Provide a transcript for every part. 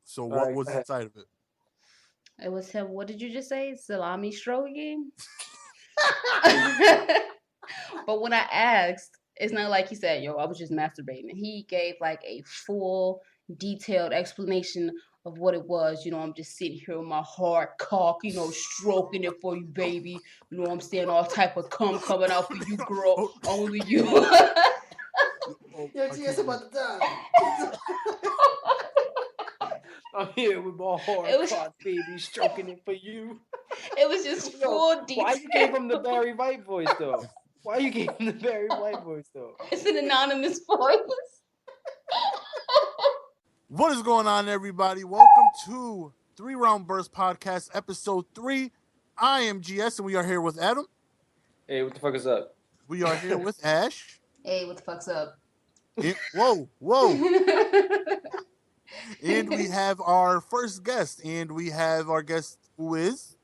So All what right, was go ahead. inside of it? It was him. What did you just say? Salami stroking? But when I asked, it's not like he said, yo, I was just masturbating. He gave like a full, detailed explanation of what it was. I'm just sitting here with my hard cock, stroking it for you, baby. I'm saying all type of cum coming out for you, girl. Oh, Only you. oh, Yo, I T, it's can't breathe. about to die. I'm here with my hard It was cock, baby, stroking it for you. it was just Yo, full why you gave him the detail. Barry White voice though? Why you gave him the Barry White voice though? It's an anonymous voice. What is going on, everybody? Welcome to 3 Round Burst Podcast, Episode 3. I am GS, and we are here with Adam. Hey, what the fuck is up? We are here with Ash. Hey, what the fuck's up? Whoa. And we have our first guest, and we have our guest who is...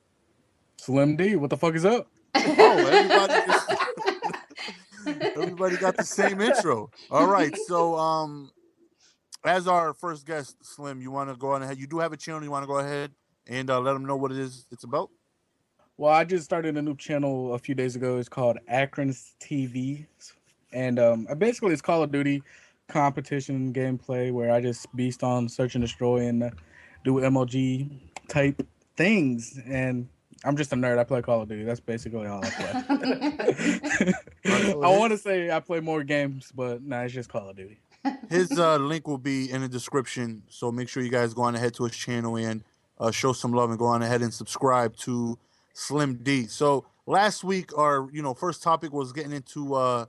Slim D, what the fuck is up? Oh, everybody got the same intro. All right, so as our first guest, Slim, you want to go on ahead? You do have a channel. You want to go ahead and let them know what it is it's about? Well, I just started a new channel a few days ago. It's called Akron's TV, and basically it's Call of Duty competition gameplay where I just beast on search and destroy and do MLG type things. And I'm just a nerd. I play Call of Duty. That's basically all I play. I want to say I play more games, but nah, it's just Call of Duty. His link will be in the description, so make sure you guys go on ahead to his channel and show some love and go on ahead and subscribe to Slim D. So last week, our first topic was getting into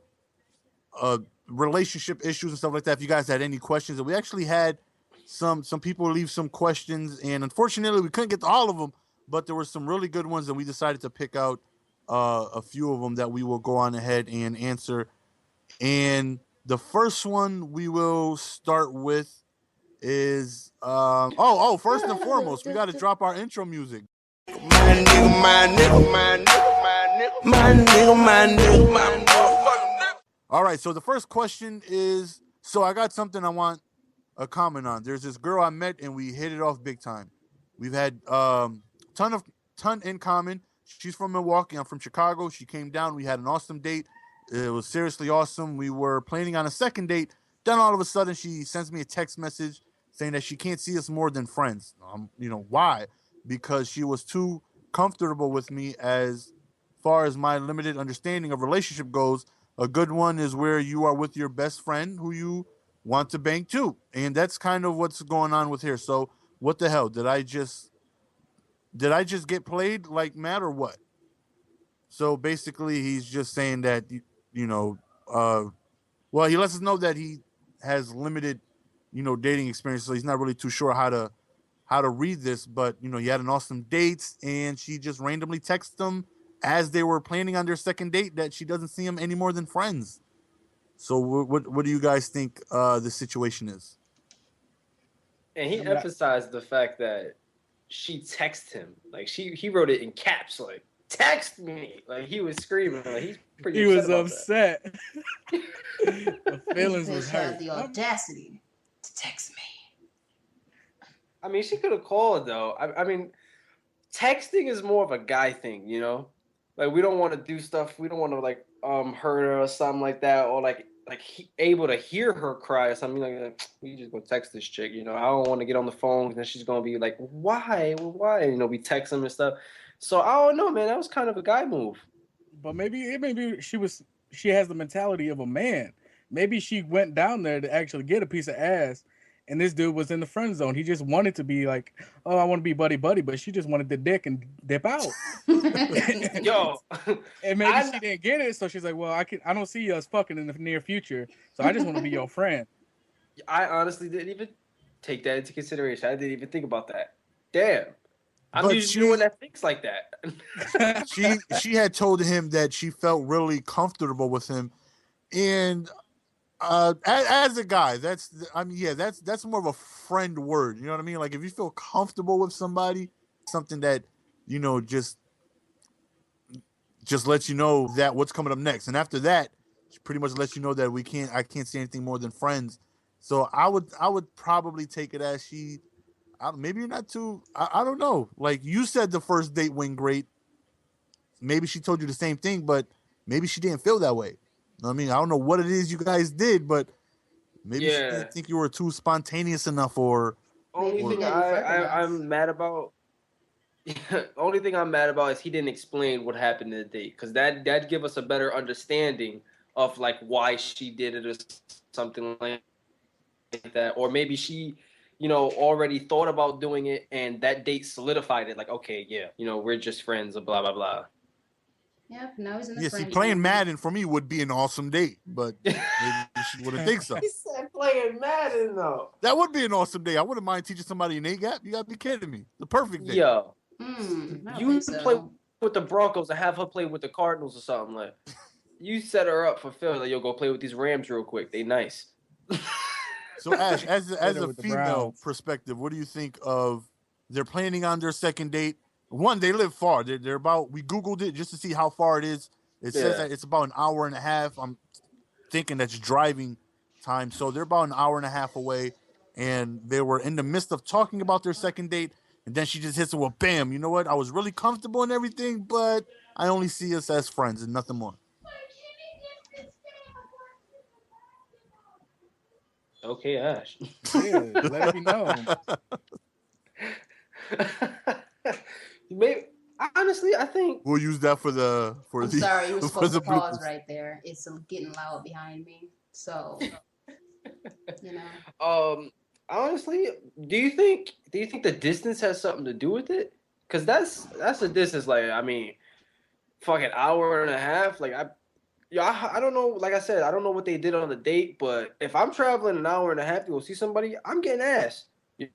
relationship issues and stuff like that. If you guys had any questions, and we actually had some people leave some questions, and unfortunately we couldn't get to all of them, but there were some really good ones, and we decided to pick out a few of them that we will go on ahead and answer. And the first one we will start with is first and foremost, we got to drop our intro music. My nigga. All right, so the first question is, so I got something I want a comment on. There's this girl I met and we hit it off big time. We've had ton in common. She's from Milwaukee. I'm from Chicago. She came down. We had an awesome date. It was seriously awesome. We were planning on a second date. Then all of a sudden, she sends me a text message saying that she can't see us more than friends. Why? Because she was too comfortable with me as far as my limited understanding of relationship goes. A good one is where you are with your best friend who you want to bang too. And that's kind of what's going on with here. So what the hell? Did I just get played like Matt or what? So basically, he's just saying that, well, he lets us know that he has limited, dating experience. So he's not really too sure how to read this. But, he had an awesome date and she just randomly texted him as they were planning on their second date that she doesn't see him any more than friends. So what do you guys think the situation is? And he emphasized the fact that she texted him. Like he wrote it in caps, like text me. Like he was screaming. Like he's pretty. He was upset. The feelings was hurt. Had the audacity to text me. I mean, she could have called though. I mean, texting is more of a guy thing, Like we don't want to do stuff. We don't want to hurt her or something like that, or able to hear her cry or something like we just go text this chick. I don't want to get on the phone and then she's gonna be like, why? We text them and stuff. So I don't know, man. That was kind of a guy move. But maybe she has the mentality of a man. Maybe she went down there to actually get a piece of ass, and this dude was in the friend zone. He just wanted to be like, oh, I want to be buddy, but she just wanted the dick and dip out. Yo, and maybe she didn't get it, so she's like, well, I don't see us fucking in the near future, so I just want to be your friend. I honestly didn't even take that into consideration. I didn't even think about that. Damn. I'm usually the one that thinks like that. she had told him that she felt really comfortable with him, and as a guy, that's more of a friend word. You know what I mean? Like if you feel comfortable with somebody, something that just lets you know that what's coming up next, and after that, she pretty much lets you know that I can't say anything more than friends. So I would probably take it as maybe you're not too. I don't know. Like you said, the first date went great. Maybe she told you the same thing, but maybe she didn't feel that way. You know what I mean? I don't know what it is you guys did, but maybe she Yeah. didn't think you were too spontaneous enough, or Only Maybe he or thing didn't flirt enough. I'm mad about. Only thing I'm mad about is he didn't explain what happened in the date, because that'd give us a better understanding of like why she did it or something like that, or maybe she, already thought about doing it and that date solidified it. Like, okay, yeah, we're just friends or blah blah blah. Yep, now he's in the yeah. See, friend playing zone. Madden for me would be an awesome date, but maybe she wouldn't think so. He said playing Madden though. That would be an awesome day. I wouldn't mind teaching somebody an A gap. You gotta be kidding me. The perfect date. Yo, I don't you think play so. with the Broncos and have her play with the Cardinals or something like. You set her up for failure. Like, yo, go play with these Rams real quick. They nice. So Ash, as Better a with the female Browns. perspective, what do you think of they're planning on their second date? One, they live far. They're about. We googled it just to see how far it is. It says Yeah. that it's about an hour and a half. I'm thinking that's driving time. So they're about an hour and a half away, and they were in the midst of talking about their second date, and then she just hits it with bam. You know what? I was really comfortable and everything, but I only see us as friends and nothing more. Okay, Ash. Yeah, let it be known. Maybe, honestly, I think. We'll use that for the I'm sorry, you were for supposed the to pause bloopers. right there. It's getting loud behind me. So, you know. Honestly, do you think the distance has something to do with it? Because that's a distance. Like, I mean, fucking hour and a half. Like, I don't know. Like I said, I don't know what they did on the date, but if I'm traveling an hour and a half to go see somebody, I'm getting ass.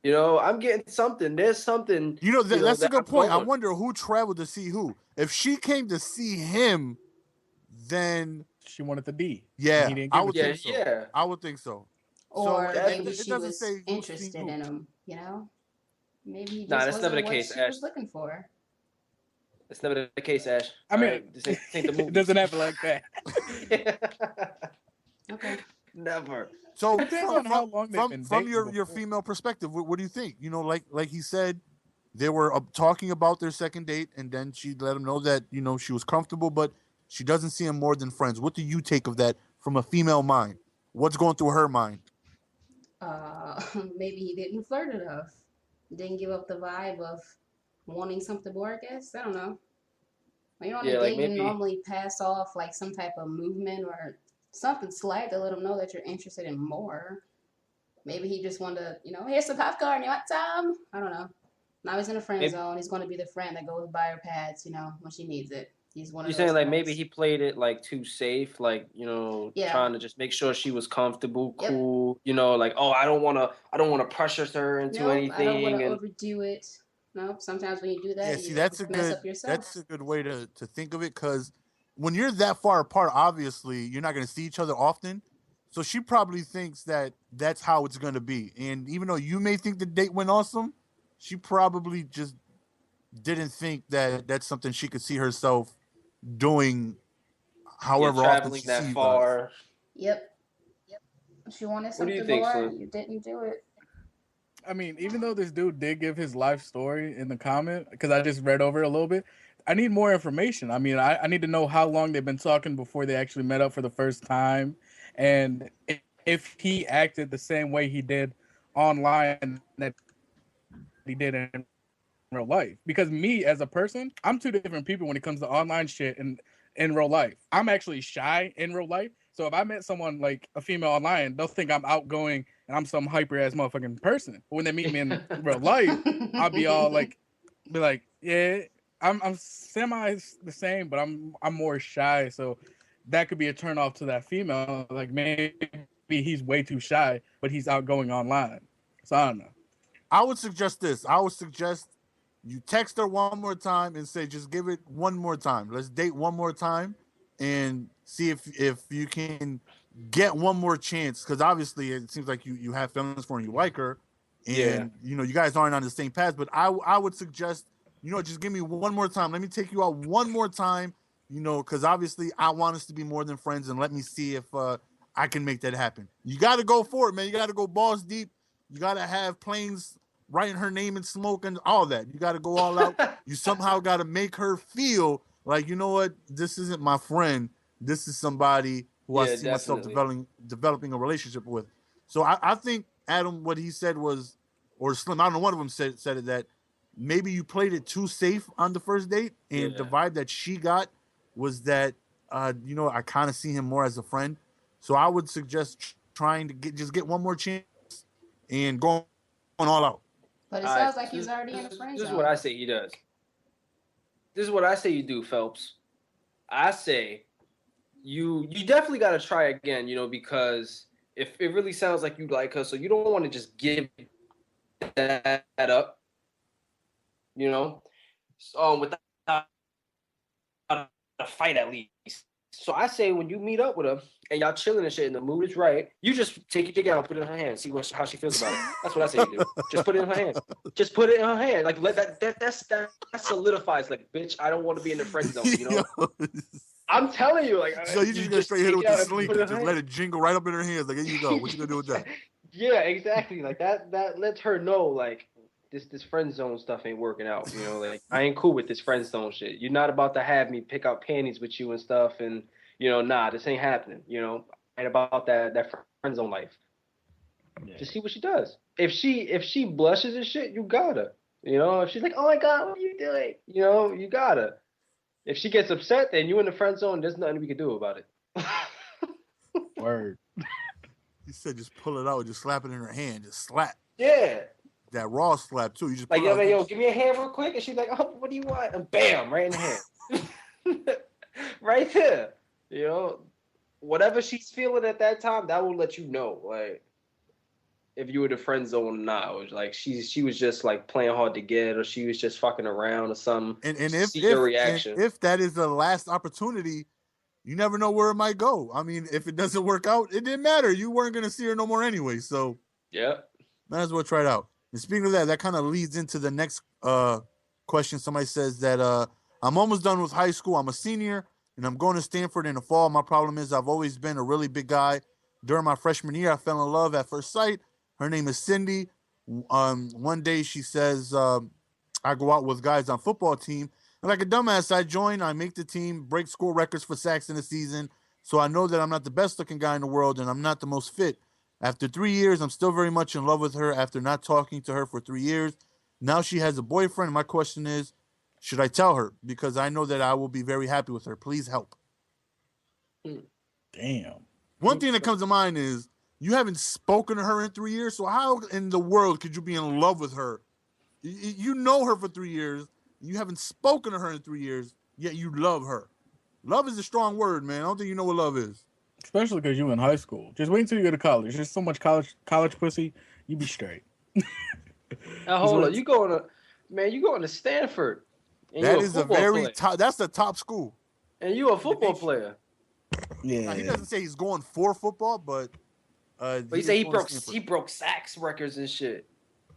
I'm getting something. There's something. You know, that's a That good I'm point. I going. wonder who traveled to see who. If she came to see him, then She wanted the D. And yeah, he didn't I give it would to Yeah, her. think so. yeah. I would think so. So Or That, maybe it she doesn't was say who's seeing interested who. in him, you know? Maybe he nah, just that's never wasn't the what case, she Ash. was looking for. That's never the case, Ash. I All mean, right, this ain't the it movies. doesn't happen like that. Okay. Never. It So depends on how long they've been from dating your before. female perspective, what do you think? You know, like he said, they were talking about their second date, and then she let him know that she was comfortable, but she doesn't see him more than friends. What do you take of that from a female mind? What's going through her mind? Uh, maybe he didn't flirt enough. Didn't give up the vibe of wanting something more, I guess. I don't know. When you're on a Yeah, like date, you maybe. normally pass off like some type of movement or something slight to let them know that you're interested in more. Maybe he just wanted to, here's some popcorn. You want some? I don't know. Now he's in a friend Maybe zone. He's going to be the friend that goes by her pads, when she needs it. He's one of you're those saying like maybe friends. he played it like too safe, like Yeah. trying to just make sure she was comfortable, Yep. cool. Like, oh, I don't want to pressure her into Nope. I don't want anything, to and overdo it. Nope. Sometimes when you do Yeah, that, see, you mess up that's yourself. a good way to think of it, because when you're that far apart, obviously you're not going to see each other often. So she probably thinks that that's how it's going to be, and even though you may think the date went awesome, she probably just didn't think that that's something she could see herself doing, yeah, however often traveling she that sees you guys. far. Yep. She wanted What do you something think, more. Slim? And you didn't do it. I mean, even though this dude did give his life story in the comment, because I just read over it a little bit, I need more information. I mean, I need to know how long they've been talking before they actually met up for the first time. And if he acted the same way he did online that he did in real life. Because me as a person, I'm two different people when it comes to online shit and in real life. I'm actually shy in real life. So if I met someone like a female online, they'll think I'm outgoing and I'm some hyper ass motherfucking person. But when they meet me in real life, I'll be all like, yeah, I'm semi the same, but I'm more shy. So that could be a turn off to that female. Like maybe he's way too shy, but he's outgoing online. So I don't know. I would suggest this. I would suggest you text her one more time and say, just give it one more time. Let's date one more time and see if you can get one more chance. Because obviously, it seems like you have feelings for her and you like her, Yeah. and you guys aren't on the same path. But I would suggest just give me one more time. Let me take you out one more time. Because obviously I want us to be more than friends, and let me see if I can make that happen. You got to go for it, man. You got to go balls deep. You got to have planes writing her name in smoke and all that. You got to go all out. You somehow got to make her feel like, you know what, this isn't my friend. This is somebody who I see myself developing a relationship with. So I think Adam, what he said was, or Slim, I don't know, one of them said it, that maybe you played it too safe on the first date, and the vibe that she got was that, you know, I kind of see him more as a friend. So I would suggest trying to get one more chance and going all out. But it sounds like he's already in the friend zone. This is what I say he does. This is what I say you do, Phelps. I say you definitely got to try again, you know, because if it really sounds like you like her, so you don't want to just give that up, you know, without a fight at least. So I say when you meet up with her and y'all chilling and shit and the mood is right, you just take your dick out and put it in her hand, see how she feels about it. That's what I say you do. Just put it in her hand. Just put it in her hand. Like let that solidifies. Like, bitch, I don't want to be in the friend zone. You know. I'm telling you, like. So you just go straight hit her with the slink and just let it jingle right up in her hands. Like, here you go. What you gonna do with that? Yeah, exactly. Like that lets her know, like, this friend zone stuff ain't working out. You know, like I ain't cool with this friend zone shit. You're not about to have me pick out panties with you and stuff, and you know, nah, this ain't happening. You know, ain't about that friend zone life. Yeah. Just see what she does. If she blushes and shit, you gotta. You know, if she's like, oh my god, what are you doing? You know, you gotta. If she gets upset, then you in the friend zone. There's nothing we can do about it. Word. You said just pull it out, just slap it in her hand, just slap. Yeah. That raw slap too. You just like, yo, give me a hand real quick, and she's like, oh, what do you want? And bam, right in the hand, right there. You know, whatever she's feeling at that time, that will let you know, like, if you were the friend zone or not. It was like she was just like playing hard to get, or she was just fucking around or something. And if that is the last opportunity, you never know where it might go. I mean, if it doesn't work out, it didn't matter. You weren't gonna see her no more anyway. So yeah, might as well try it out. And speaking of that kind of leads into the next question. Somebody says that I'm almost done with high school. I'm a senior and I'm going to Stanford in the fall. My problem is I've always been a really big guy. During my freshman year, I fell in love at first sight. Her name is Cindy. One day she says, I go out with guys on football team. And like a dumbass, I join, I make the team, break school records for sacks in the season. So I know that I'm not the best looking guy in the world and I'm not the most fit. After 3 years, I'm still very much in love with her after not talking to her for 3 years. Now she has a boyfriend. My question is, should I tell her? Because I know that I will be very happy with her. Please help. Damn. One thing that comes to mind is you haven't spoken to her in 3 years. So how in the world could you be in love with her? You know her for 3 years. You haven't spoken to her in 3 years, yet you love her. Love is a strong word, man. I don't think you know what love is. Especially because you in high school. Just wait until you go to college. There's so much college pussy. You be straight. Now hold on, you going to Stanford. And that is a very top. That's the top school. And you a football player. Yeah. Now, he doesn't say he's going for football, but he said he broke sacks records and shit.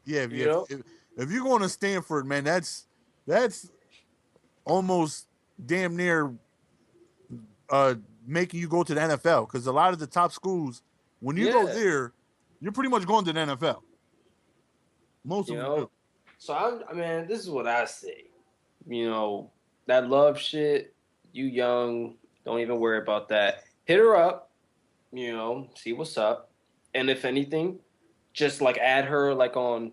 Yeah, if you're going to Stanford, man, that's almost damn near making you go to the NFL, because a lot of the top schools, when you go there, you're pretty much going to the NFL. Most of them do. So this is what I say. You know, that love shit, you young, don't even worry about that. Hit her up, you know, see what's up. And if anything, just like add her like on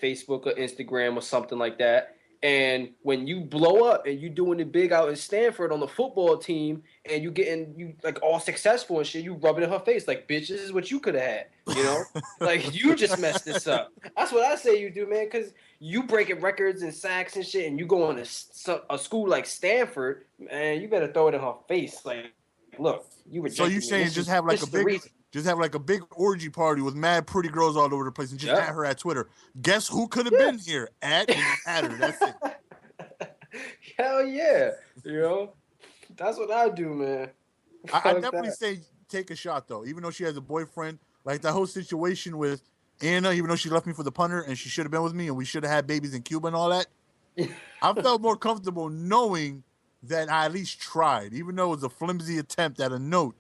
Facebook or Instagram or something like that. And when you blow up and you doing it big out in Stanford on the football team and you like all successful and shit, you rub it in her face like, bitch, this is what you could have had, you know? Like, you just messed this up. That's what I say you do, man, because you breaking records and sacks and shit and you go on a school like Stanford, man, you better throw it in her face. Like, look, you rejected me. So you saying just have like a big orgy party with mad pretty girls all over the place and just at her at Twitter. Guess who could have been here? At her. That's it. Hell yeah. You know? That's what I do, man. I definitely say take a shot, though. Even though she has a boyfriend, like that whole situation with Anna, even though she left me for the punter and she should have been with me and we should have had babies in Cuba and all that, I felt more comfortable knowing that I at least tried. Even though it was a flimsy attempt at a note,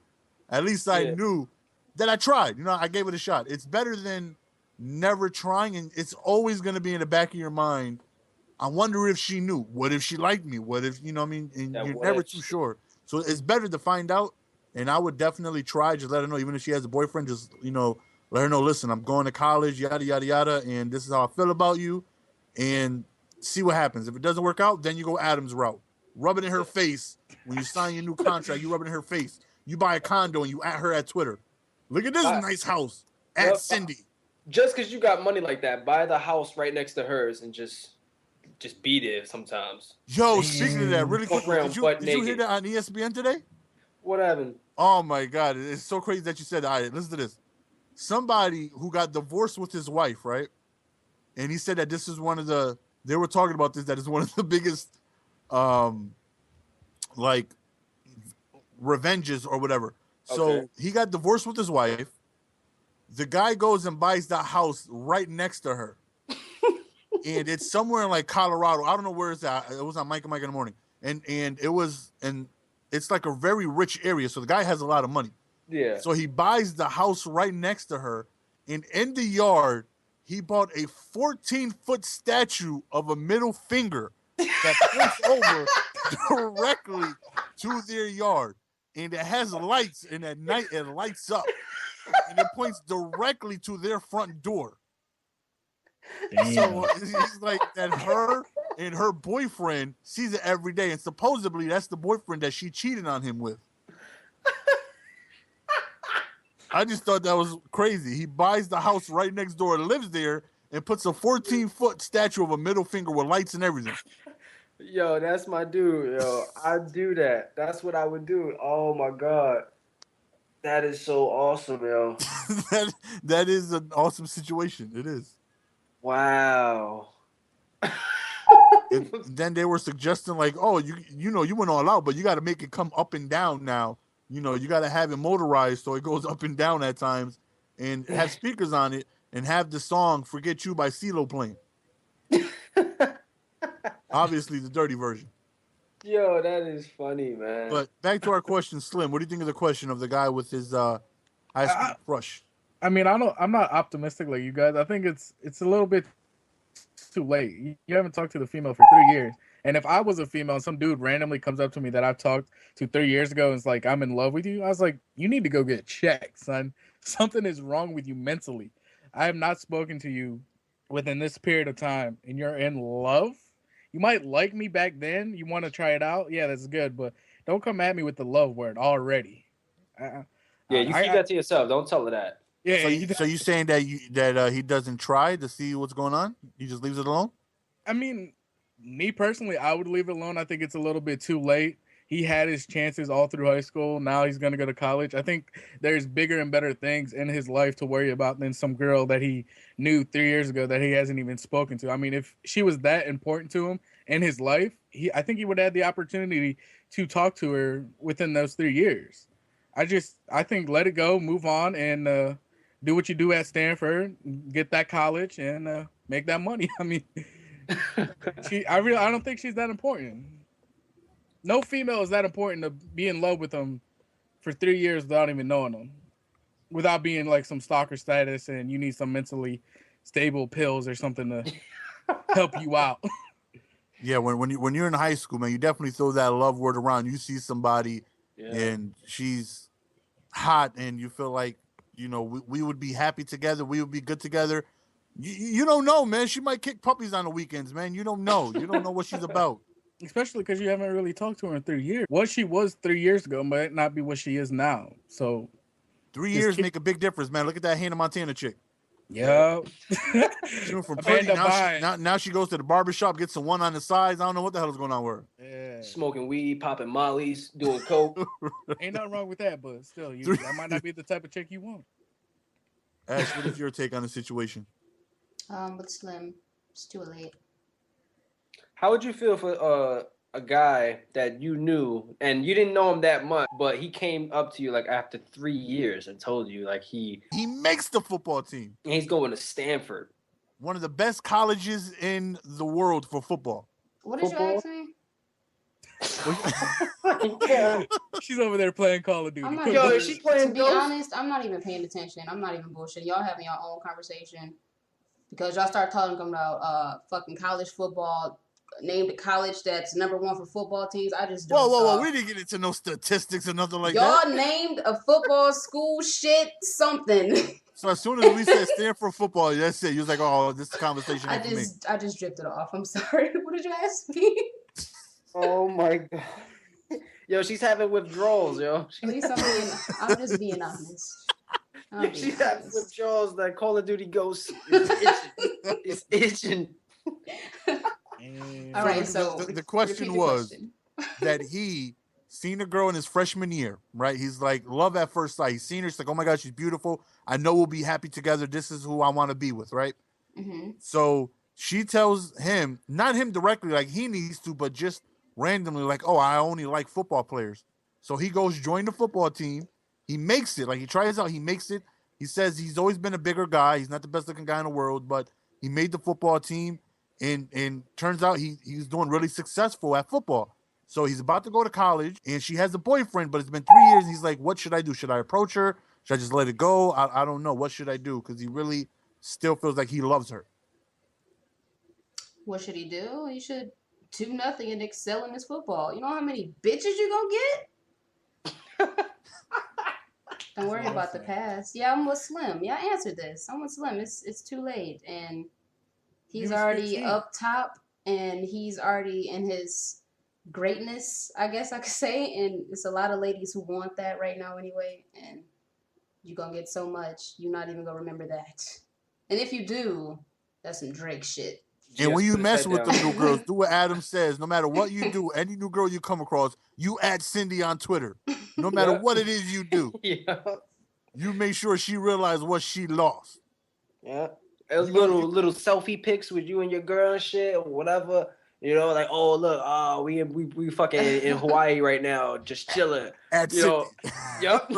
at least I knew that I tried. You know, I gave it a shot. It's better than never trying, and it's always going to be in the back of your mind. I wonder if she knew. What if she liked me? What if, you know what I mean? And Yeah, you're what never if too she- sure. So it's better to find out. And I would definitely try, just let her know, even if she has a boyfriend, just, let her know, listen, I'm going to college, yada, yada, yada, and this is how I feel about you. And see what happens. If it doesn't work out, then you go Adam's route. Rub it in her face. When you sign your new contract, you rub it in her face. You buy a condo and you at her at Twitter. Look at this Buy- nice house. At Yep. Cindy. Just because you got money like that, buy the house right next to hers and just be there sometimes. Yo, speaking of that, really Walk quickly, around butt did you hear naked. that on ESPN today? What happened? Oh my God, it's so crazy that you said that. All right, listen to this. Somebody who got divorced with his wife, right? And he said that this is they were talking about this, that is one of the biggest, like, revenges or whatever. So Okay. he got divorced with his wife. The guy goes and buys the house right next to her. And it's somewhere in like Colorado. I don't know where it's at. It was on Mike and Mike in the morning. And it's like a very rich area. So the guy has a lot of money. Yeah. So he buys the house right next to her. And in the yard, he bought a 14-foot statue of a middle finger that points over directly to their yard. And it has lights, and at night it lights up. And it points directly to their front door. So it's like that her and her boyfriend sees it every day. And supposedly that's the boyfriend that she cheated on him with. I just thought that was crazy. He buys the house right next door, lives there, and puts a 14-foot statue of a middle finger with lights and everything. Yo, that's my dude. Yo, I do that. That's what I would do. Oh my God. That is so awesome, yo. that is an awesome situation. It is. Wow. And then they were suggesting like, oh, you went all out, but you got to make it come up and down now. You got to have it motorized so it goes up and down at times, and have speakers on it, and have the song "Forget You" by CeeLo playing. Obviously, the dirty version. Yo, that is funny, man. But back to our question, Slim. What do you think of the question of the guy with his high school crush? I mean, I'm not optimistic like you guys. I think it's a little bit too late. You haven't talked to the female for 3 years. And if I was a female and some dude randomly comes up to me that I've talked to 3 years ago and is like, I'm in love with you, I was like, you need to go get checked, son. Something is wrong with you mentally. I have not spoken to you within this period of time and you're in love. You might like me back then. You want to try it out. Yeah, that's good. But don't come at me with the love word already. Yeah, you keep that to yourself. Don't tell her that. Yeah. So you saying that he doesn't try to see what's going on? He just leaves it alone? I mean, me personally, I would leave it alone. I think it's a little bit too late. He had his chances all through high school. Now he's going to go to college. I think there's bigger and better things in his life to worry about than some girl that he knew 3 years ago that he hasn't even spoken to. I mean, if she was that important to him in his life, I think he would have the opportunity to talk to her within those 3 years. I think let it go, move on, and do what you do at Stanford, get that college, and make that money. I mean, I don't think she's that important. No female is that important to be in love with them for 3 years without even knowing them, without being like some stalker status, and you need some mentally stable pills or something to help you out. Yeah, when you're in high school, man, you definitely throw that love word around. You see somebody and she's hot, and you feel like we would be happy together. We would be good together. You don't know, man. She might kick puppies on the weekends, man. You don't know. You don't know what she's about. Especially because you haven't really talked to her in 3 years. What she was 3 years ago might not be what she is now. So 3 years make a big difference, man. Look at that Hannah Montana chick. Yeah. She went from pretty, now she goes to the barbershop, gets the one on the sides. I don't know what the hell is going on with her. Yeah. Smoking weed, popping mollies, doing coke. Ain't nothing wrong with that, but still, that might not be the type of chick you want. Ash, what is your take on the situation? With Slim, it's too late. How would you feel for a guy that you knew and you didn't know him that much, but he came up to you like after 3 years and told you like he makes the football team. He's going to Stanford, one of the best colleges in the world for football. What did you ask me? She's over there playing Call of Duty. She's playing. To be honest, I'm not even paying attention. I'm not even bullshit. Y'all having your own conversation. Because y'all start talking about fucking college football, named a college that's #1 for football teams. I just Whoa, dozed whoa, whoa! off. We didn't get into no statistics or nothing like Y'all that. named a football school shit something. So as soon as we said Stanford football, that's it. You was like, "Oh, this conversation ain't for me." I just drifted off. I'm sorry. What did you ask me? Oh my god. Yo, she's having withdrawals, yo. At least I'm just being honest. She's having withdrawals. That Call of Duty Ghost is itching. It's itching. All right, so the question was that he seen a girl in his freshman year, right? He's like, love at first sight. He's seen her. He's like, oh my God, she's beautiful. I know we'll be happy together. This is who I want to be with, right? Mm-hmm. So she tells him, not him directly, like he needs to, but just randomly, like, oh, I only like football players. So he goes join the football team. He makes it. Like he tries out. He makes it. He says he's always been a bigger guy. He's not the best looking guy in the world, but he made the football team. And turns out he's doing really successful at football. So he's about to go to college, and she has a boyfriend, but it's been 3 years. And he's like, what should I do? Should I approach her? Should I just let it go? I don't know. What should I do? Because he really still feels like he loves her. What should he do? He should do nothing and excel in his football. You know how many bitches you gonna get? Don't worry about the past. Yeah, I'm with Slim. Yeah, I answered this. I'm with Slim. It's too late. And he's already 15. up top, and he's already in his greatness, I guess I could say. And it's a lot of ladies who want that right now anyway. And you're going to get so much, you're not even going to remember that. And if you do, that's some Drake shit. And when you mess with the new girls, do what Adam says. No matter what you do, any new girl you come across, you add Cindy on Twitter. No matter what it is you do. Yeah. You make sure she realizes what she lost. Yeah. Little selfie pics with you and your girl and shit or whatever. You know, like, oh look, we fucking in Hawaii right now, just chilling. At you know, yup.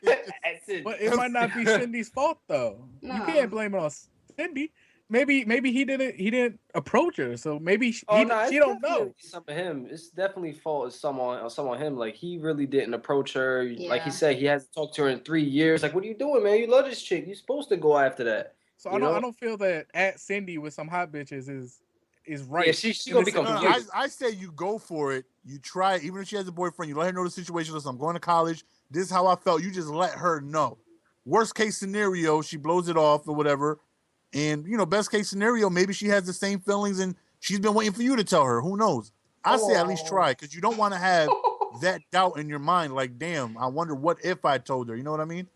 That's it. But it might not be Cindy's fault though. No. You can't blame it on Cindy. Maybe he didn't approach her, so maybe she don't know. Some of him, it's definitely fault is some on him. Like he really didn't approach her. Yeah. Like he said, he hasn't talked to her in 3 years. Like, what are you doing, man? You love this chick. You're supposed to go after that. So I don't feel that at Cindy with some hot bitches is right. Yeah, she gonna become. I say you go for it. You try it. Even if she has a boyfriend, you let her know the situation. Listen, I'm going to college. This is how I felt. You just let her know. Worst case scenario, she blows it off or whatever. And, you know, best case scenario, maybe she has the same feelings and she's been waiting for you to tell her. Who knows? I say at least try, because you don't want to have that doubt in your mind. Like, damn, I wonder what if I told her. You know what I mean?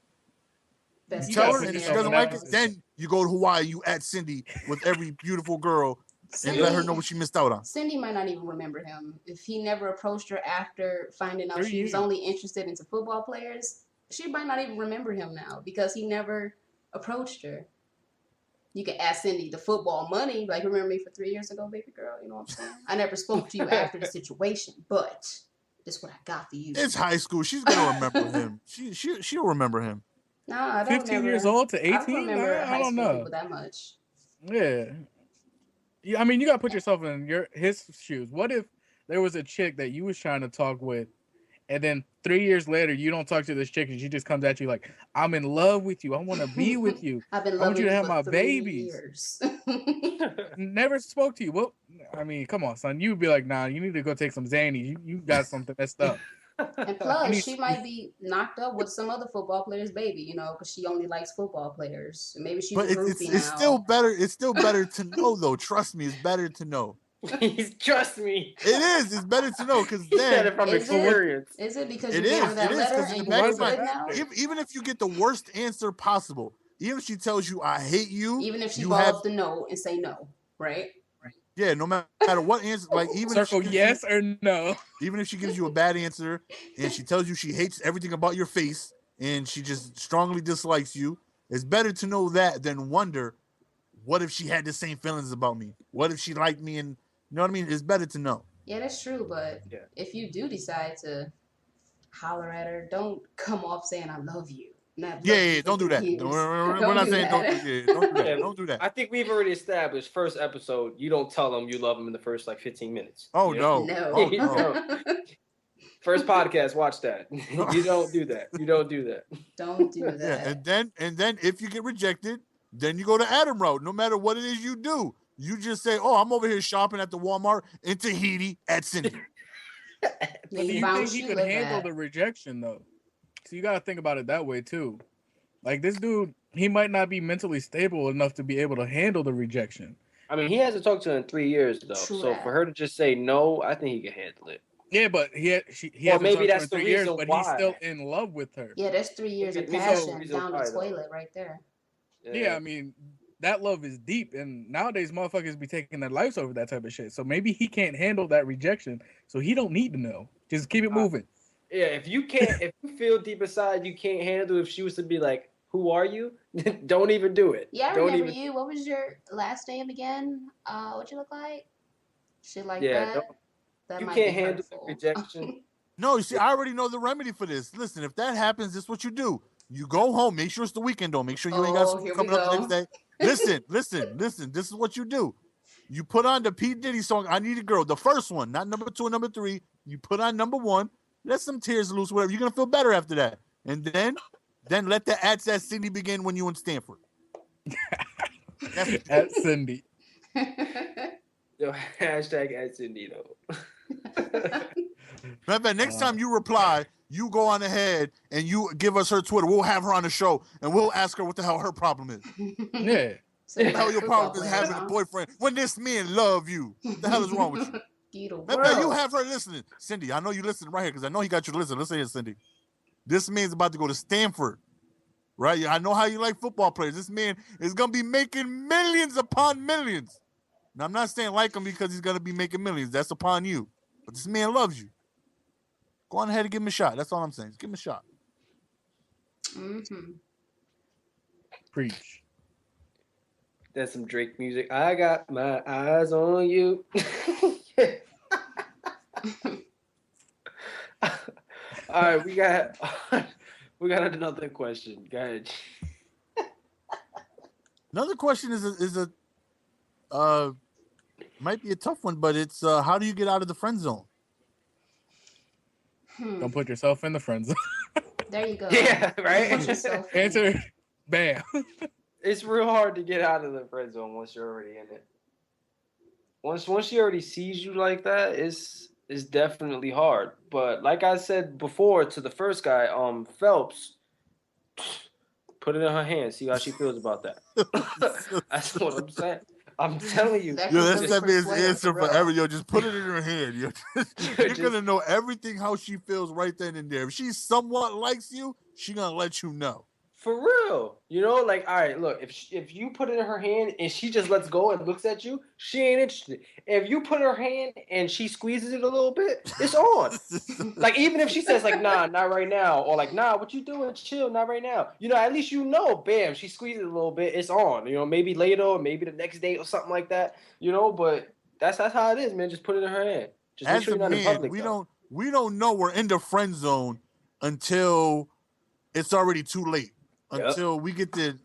You tell her, and if she doesn't like it, then you go to Hawaii, you at Cindy with every beautiful girl and let her know what she missed out on. Cindy might not even remember him. If he never approached her after finding out she was only interested in football players, she might not even remember him now because he never approached her. You can ask Cindy the football money, like, remember me for 3 years ago, baby girl? You know what I'm saying? I never spoke to you after the situation, but this is what I got for you. It's high school. She's going to remember him. She'll remember him. No, I don't 15 years old to 18? I don't remember I don't know. That much. Yeah. I mean, you got to put yourself in his shoes. What if there was a chick that you was trying to talk with, and then 3 years later, you don't talk to this chick, and she just comes at you like, I'm in love with you. I want to be with you. I want you to have my 3 babies. Years. Never spoke to you. Well, I mean, come on, son. You'd be like, nah, you need to go take some Xannies. You got something messed up. And plus, she might be knocked up with some other football player's baby, you know, because she only likes football players. Maybe she's a groupie now. It's still better. It's still better to know, though. Trust me, it's better to know. Trust me. It is. It's better to know because then. Said it from experience. Is it because you gave her that letter and you're good now? Even if you get the worst answer possible, even if she tells you I hate you, even if she follows the no and say no, right? Yeah, no matter what answer, like even circle if yes or no. Even if she gives you a bad answer and she tells you she hates everything about your face and she just strongly dislikes you, it's better to know that than wonder, what if she had the same feelings about me? What if she liked me? And you know what I mean? It's better to know. Yeah, that's true. But if you do decide to holler at her, don't come off saying I love you. Don't do that. We're not saying don't do that. I think we've already established first episode. You don't tell them you love them in the first 15 minutes. Oh no. First podcast, watch that. You don't do that. Don't do that. Yeah, and then if you get rejected, then you go to Adam route. No matter what it is you do, you just say, "Oh, I'm over here shopping at the Walmart in Tahiti at Cindy." But do you think he could handle the rejection though? So you got to think about it that way too. Like this dude, he might not be mentally stable enough to be able to handle the rejection. I mean, he hasn't talked to her in 3 years though. True So that. for her to just say no, I think he can handle it. Yeah, but he Or hasn't maybe talked to her that's in the 3 years, reason but why. he's still in love with her. Yeah, that's 3 years of Maybe that's the passion reason down the why, though. toilet right there. Yeah, I mean, that love is deep, and nowadays motherfuckers be taking their lives over that type of shit. So maybe he can't handle that rejection, so he don't need to know. Just keep it moving. Yeah, if you feel deep inside you can't handle if she was to be like, "Who are you?" Don't even do it. Yeah, I Don't remember even. you. What was your last name again? What you look like? Shit like Yeah, that. That you might can't be handle the hurtful. rejection. No, you see, I already know the remedy for this. Listen, if that happens, this is what you do. You go home. Make sure it's the weekend, though. Make sure you ain't got school here we coming up the go. next day. Listen. This is what you do. You put on the P. Diddy song, "I Need a Girl," the first one, not number 2 and number 3. You put on number 1. Let some tears loose, whatever. You're going to feel better after that. And then let the ads at Cindy begin when you in Stanford. At Cindy. Yo, hashtag at Cindy though. Remember, next time you reply, you go on ahead and you give us her Twitter. We'll have her on the show and we'll ask her what the hell her problem is. Yeah. What the hell your problem is having a boyfriend when this man love you? What the hell is wrong with you? Remember, you have her listening. Cindy, I know you listening right here because I know he got you to listen. Listen here, Cindy. This man's about to go to Stanford, right? I know how you like football players. This man is going to be making millions upon millions. Now, I'm not saying like him because he's going to be making millions. That's upon you. But this man loves you. Go on ahead and give him a shot. That's all I'm saying. Just give him a shot. Mm-hmm. Preach. That's some Drake music. I got my eyes on you. All right, we got another question. Go ahead. Another question is a might be a tough one, but it's how do you get out of the friend zone? Don't put yourself in the friend zone. There you go. Yeah, right? Put yourself in. Answer, bam. It's real hard to get out of the friend zone once you're already in it. Once she already sees you like that, it's definitely hard. But like I said before to the first guy, Phelps, put it in her hand, see how she feels about that. That's what I'm saying. I'm telling you. That Yo, could that's be that man's persuasive answer for real. forever. Yo, just put it in her hand. Yo. You're Just- gonna know everything how she feels right then and there. If she somewhat likes you, she gonna let you know. For real, you know, like, all right, look, if you put it in her hand and she just lets go and looks at you, she ain't interested. If you put her hand and she squeezes it a little bit, it's on. Like, even if she says, like, nah, not right now, or like, nah, what you doing? Chill, not right now. You know, at least you know, bam, she squeezes it a little bit, it's on. You know, maybe later or maybe the next day or something like that. You know, but that's how it is, man. Just put it in her hand. Just make As sure a you're not in man, public. we don't know we're in the friend zone until it's already too late. Yep. Until we get the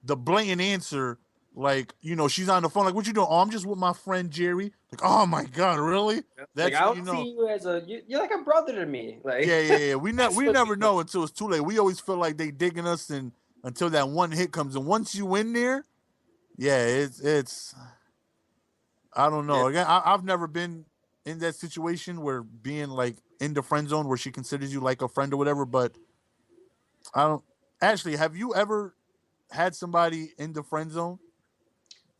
blatant answer, like, she's on the phone, like, what you doing? Oh, I'm just with my friend Jerry. Like, oh my God, really? Like, I don't see you as you're like a brother to me. Like, yeah. We never know until it's too late. We always feel like they digging us, and until that one hit comes, and once you in there, yeah, it's I don't know. Again, I've never been in that situation where being like in the friend zone where she considers you like a friend or whatever, but I don't. Ashley, have you ever had somebody in the friend zone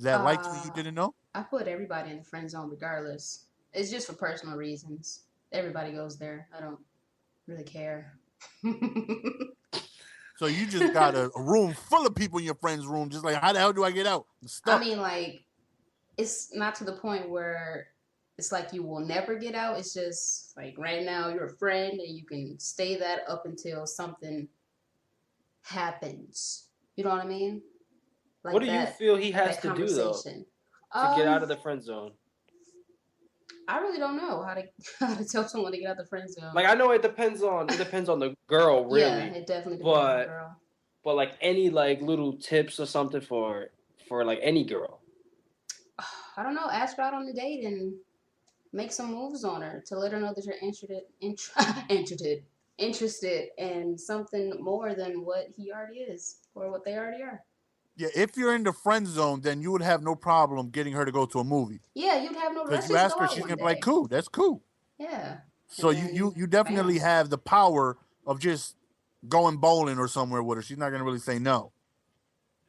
that liked you didn't know? I put everybody in the friend zone regardless. It's just for personal reasons. Everybody goes there. I don't really care. So you just got a room full of people in your friend's room, just like, how the hell do I get out? I mean, like, it's not to the point where it's like you will never get out. It's just like right now you're a friend and you can stay that up until something happens. You know what I mean? Like, what do you feel he has to do though to get out of the friend zone? I really don't know how to tell someone to get out the friend zone. Like, I know it depends on the girl, really. Yeah, it definitely depends on the girl. But like any like little tips or something for like any girl. I don't know. Ask her out on a date and make some moves on her to let her know that you're interested in something more than what he already is or what they already are. Yeah, if you're in the friend zone, then you would have no problem getting her to go to a movie. Yeah, you'd have no. Because Let's you just ask go her, out she's one gonna be like, day. "Cool, that's cool." Yeah. So And you then, definitely bam. have the power of just going bowling or somewhere with her. She's not gonna really say no.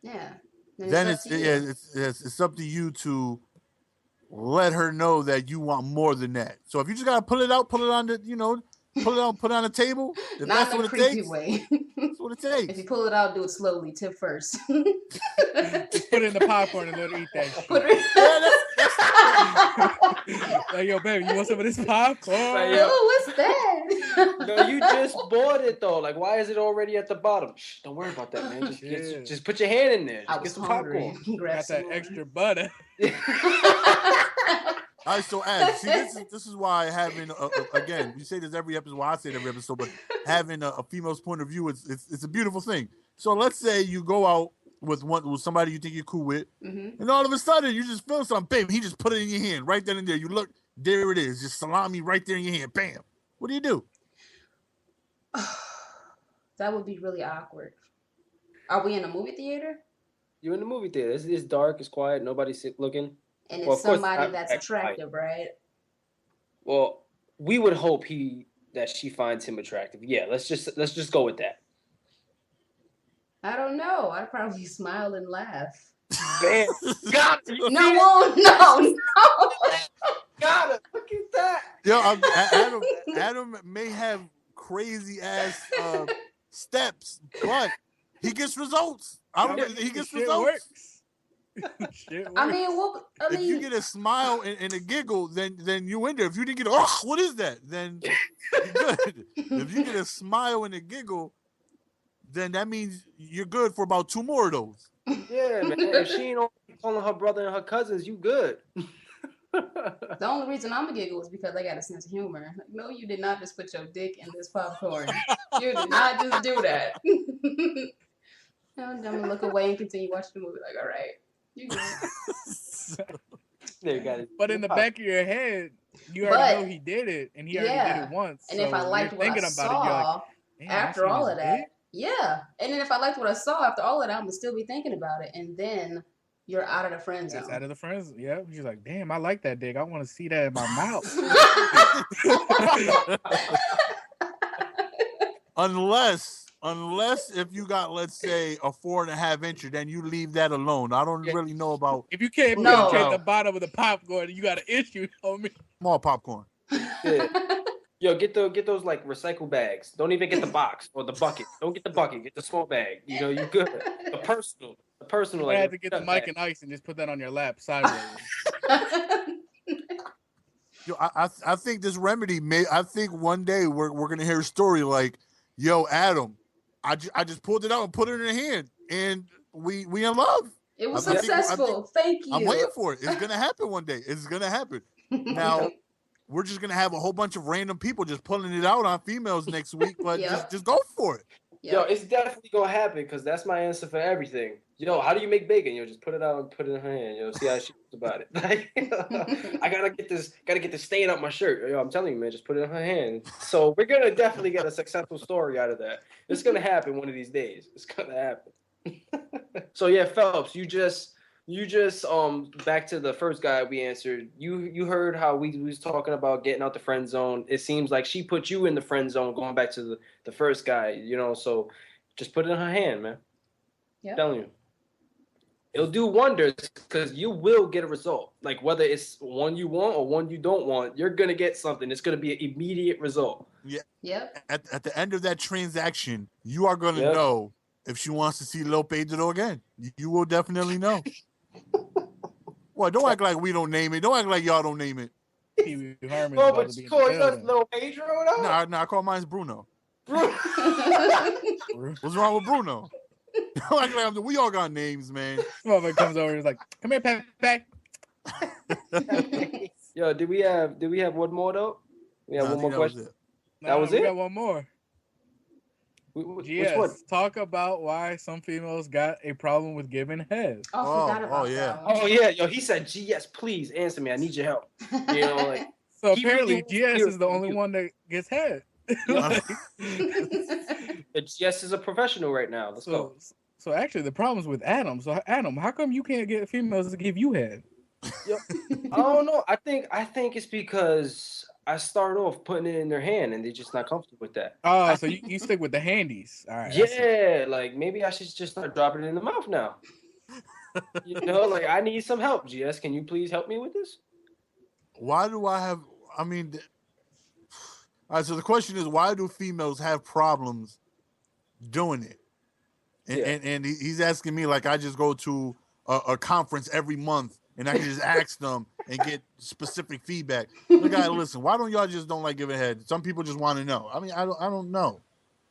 Yeah. Then Then it's up to you. it's up to you to let her know that you want more than that. So if you just gotta pull it out, pull it on the put it on the table. If Not that's in a what it creepy takes, way. that's what it If you takes. pull it out, do it slowly. Tip first. Just put it in the popcorn and let her eat that Put shit. it. Like, yo, baby, you want some of this popcorn? Like, yo, Oh, what's that? yo, you just bought it though. Like, why is it already at the bottom? Shh, don't worry about that, man. Yeah. Just put your hand in there. I Just was get some hungry. popcorn. Grab Got some that more. extra butter. All right, so as see, this is why having again, we say this every episode. Well, I say it every episode, but having a female's point of view it's a beautiful thing. So let's say you go out with somebody you think you're cool with, and all of a sudden you just feel something, babe. He just put it in your hand right then and there. You look, there it is, just salami right there in your hand. Bam. What do you do? That would be really awkward. Are we in a movie theater? You're in the movie theater. It's dark. It's quiet. Nobody's looking. And it's Well, of course, somebody I- that's I- attractive, right? Well, we would hope that she finds him attractive. Yeah, let's just go with that. I don't know. I'd probably smile and laugh. Bam. Got it. You see it? No. Got it. Look at that. Yo, Adam may have crazy ass steps, but he gets results. He gets Shit results. works. Shit works. I mean, If you get a smile and a giggle, then you in there. If you didn't get oh, what is that? Then you're good. If you get a smile and a giggle, then that means you're good for about 2 more of those. Yeah, man. If she ain't calling her brother and her cousins, you good. The only reason I'm a giggle is because I got a sense of humor. Like, no, you did not just put your dick in this popcorn. You did not just do that. I'm gonna look away and continue watching the movie. Like, all right, you good. There, you got it. But in the back of your head, you already know he did it, and he already did it once. And if I liked what I saw after all of that, yeah. And then if I liked what I saw after all of that, I'm gonna still be thinking about it. And then you're out of the friend zone. That's out of the friends. Yeah, she's like, damn, I like that dick. I want to see that in my mouth. Unless if you got, let's say, a 4.5 incher, then you leave that alone. I don't really know about If you can't penetrate the bottom of the popcorn, you got an issue, homie. small popcorn. Yeah. Yo, get those like recycle bags. Don't even get the box or the bucket. Don't get the bucket. Get the small bag. You know, you good. The personal. I like, had to get the mic and ice and just put that on your lap sideways. Yo, I think this remedy I think one day we're gonna hear a story like, yo, Adam, I just pulled it out and put it in her hand, and we in love. It was I think- successful. Thank you. I'm waiting for it. It's gonna happen one day. It's gonna happen. Now we're just gonna have a whole bunch of random people just pulling it out on females next week, but just go for it. Yo, it's definitely gonna happen because that's my answer for everything. Yo, how do you make bacon? Yo, just put it out and put it in her hand. Yo, see how she feels about it. Like, I gotta get this stain up my shirt. Yo, I'm telling you, man, just put it in her hand. So we're gonna definitely get a successful story out of that. It's gonna happen one of these days. It's gonna happen. So yeah, Phelps, you just back to the first guy we answered. You heard how we was talking about getting out the friend zone. It seems like she put you in the friend zone. Going back to the first guy, you know. So just put it in her hand, man. Yeah. Telling you. It'll do wonders because you will get a result. Like whether it's one you want or one you don't want, you're gonna get something. It's gonna be an immediate result. Yeah. Yep. At the end of that transaction, you are gonna know if she wants to see Lil Pedro again. You will definitely know. Well, don't act like we don't name it. Don't act like y'all don't name it. Pee Wee Herman's Oh, about but to be you in call the yourself building. Lil Pedro though? Nah, I call mine Bruno. Bro. What's wrong with Bruno? Don't act like we all got names, man. Motherfucker comes over and is like, come here, Pepe. Yo, did we have one more though? We have Nah, I one more think that was question. it. That was we it? got one more. Which one? Talk about why some females got a problem with giving head. Oh, I forgot about yeah. that one. Oh yeah, yo, he said, GS, please answer me. I need your help. You know, like So He apparently, really GS wants is the to only do- one that gets head. GS is a professional right now. Let's go. So actually, the problem's with Adam. So Adam, how come you can't get females to give you head? Yo, I don't know. I think it's because I start off putting it in their hand and they're just not comfortable with that. Oh, so you stick with the handies. All right. Yeah, like maybe I should just start dropping it in the mouth now. Like I need some help. GS, can you please help me with this? Why do I have? I mean, all right. So the question is, why do females have problems doing it? And Yeah. and he's asking me like I just go to a conference every month and I can just ask them and get specific feedback. Look, guy, listen. Why don't y'all just don't like giving head? Some people just want to know. I mean, I don't know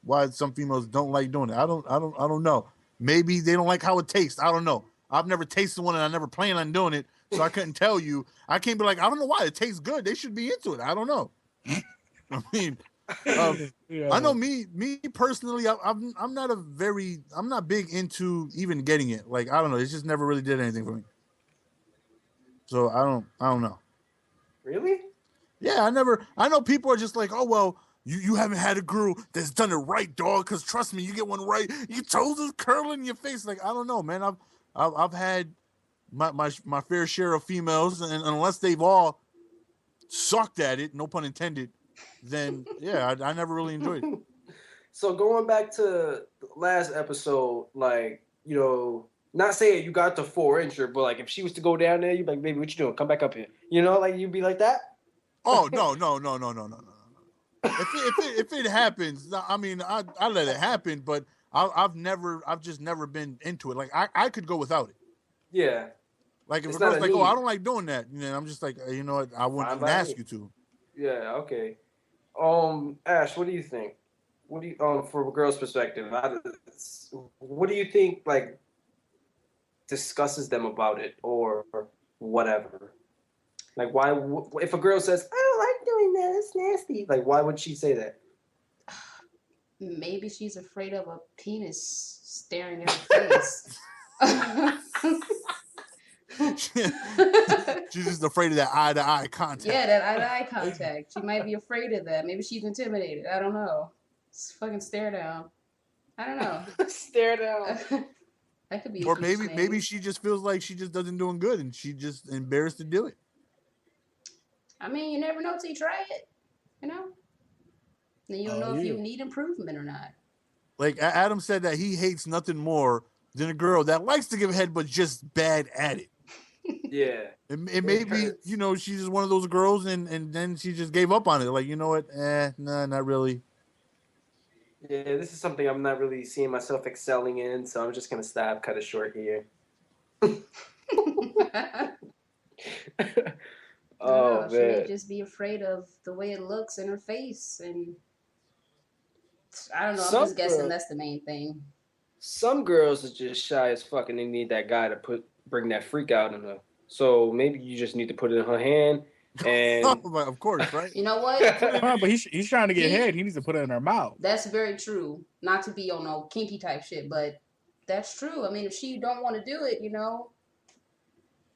why some females don't like doing it. I don't know. Maybe they don't like how it tastes. I don't know. I've never tasted one and I never plan on doing it, so I couldn't tell you. I can't be like, I don't know why it tastes good. They should be into it. I don't know. I mean, I know me personally. I'm not big into even getting it. Like I don't know. It just never really did anything for me. So I don't know. Really? Yeah, I know people are just like, oh well, you haven't had a girl that's done it right, dog. Because trust me, you get one right, your toes is curling in your face. Like I don't know, man. I've had my fair share of females, and unless they've all sucked at it, no pun intended, then yeah, I never really enjoyed it. So going back to the last episode, like, not saying you got the 4-incher, but like if she was to go down there, you'd be like, baby, what you doing? Come back up here. Like you'd be like that? Oh no. If it happens, I mean, I let it happen, but I've just never been into it. Like I could go without it. Yeah. Like if It's a not girl's a like, need. oh, I don't like doing that, I'm just like, you know what, I wouldn't Fine even by ask me. you to. Yeah, okay. Ash, what do you think? What do you from a girl's perspective? What do you think like discusses them about it or whatever? Like why if a girl says, "I don't like doing that. It's nasty." Like why would she say that? Maybe she's afraid of a penis staring at her face. She's just afraid of that eye to eye contact. Yeah, that eye-to-eye contact. She might be afraid of that. Maybe she's intimidated. I don't know. It's fucking stare down. I don't know. Stare down. That could be. Or maybe she just feels like she just doesn't doing good and she just embarrassed to do it. I mean, you never know till you try it. Then you'll know if you need improvement or not. Like Adam said that he hates nothing more than a girl that likes to give head but just bad at it. Yeah. It may be, she's just one of those girls and then she just gave up on it. Like, you know what? Nah, not really. Yeah, this is something I'm not really seeing myself excelling in, so I'm just gonna stop, cut it short here. Oh, She may man. just be afraid of the way it looks in her face, and I don't know. I'm just guessing that's the main thing. Some girls are just shy as fuck, and they need that guy to bring that freak out in her. So maybe you just need to put it in her hand, and Of course, right? You know what? But he's trying to get head. He needs to put it in her mouth. That's very true. Not to be on no kinky type shit, but that's true. I mean, if she don't want to do it,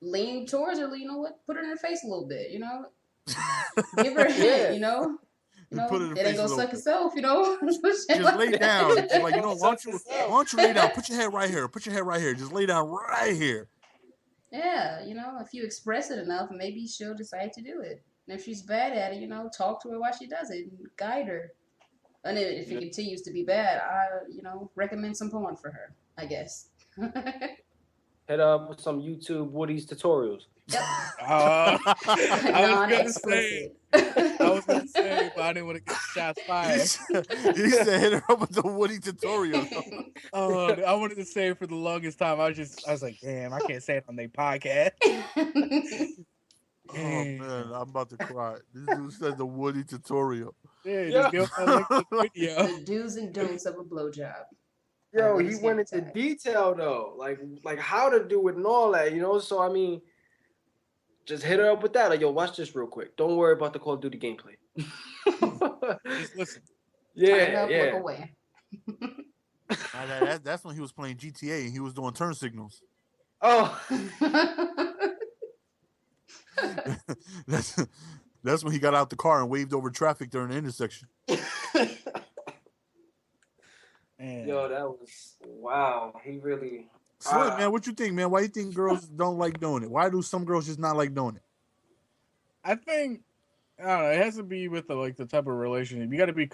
lean towards her. You know what? Put her in her face a little bit. Give her a hint. Put it in her It face ain't a gonna little suck bit. itself. Just lay down. It's like, why don't you lay down? Put your head right here. Put your head right here. Just lay down right here. Yeah, if you express it enough, maybe she'll decide to do it. And if she's bad at it, talk to her while she does it and guide her. And then if it continues to be bad, I, recommend some porn for her, I guess. hit up with some YouTube Woody's tutorials. Yep. I Non-explicit. was gonna say, but I didn't want to get shots fired. He said hit her up with the Woody tutorial. I wanted to say it for the longest time. I was like, damn, I can't say it on their podcast. Oh man, I'm about to cry. This dude said the Woody tutorial. Yeah, just give a link to the video. The do's and don'ts of a blowjob. Yo, he went into detail though, like how to do it and all that, So I mean, just hit her up with that. Like, yo, watch this real quick. Don't worry about the Call of Duty gameplay. Just listen. Yeah. Look away. That's when he was playing GTA and he was doing turn signals. Oh. That's when he got out the car and waved over traffic during the intersection. Yo, that was Wow, he really. Slim, man, what you think, man? Why you think girls don't like doing it? Why do some girls just not like doing it? I think I don't know. It has to be with the type of relationship. You got to be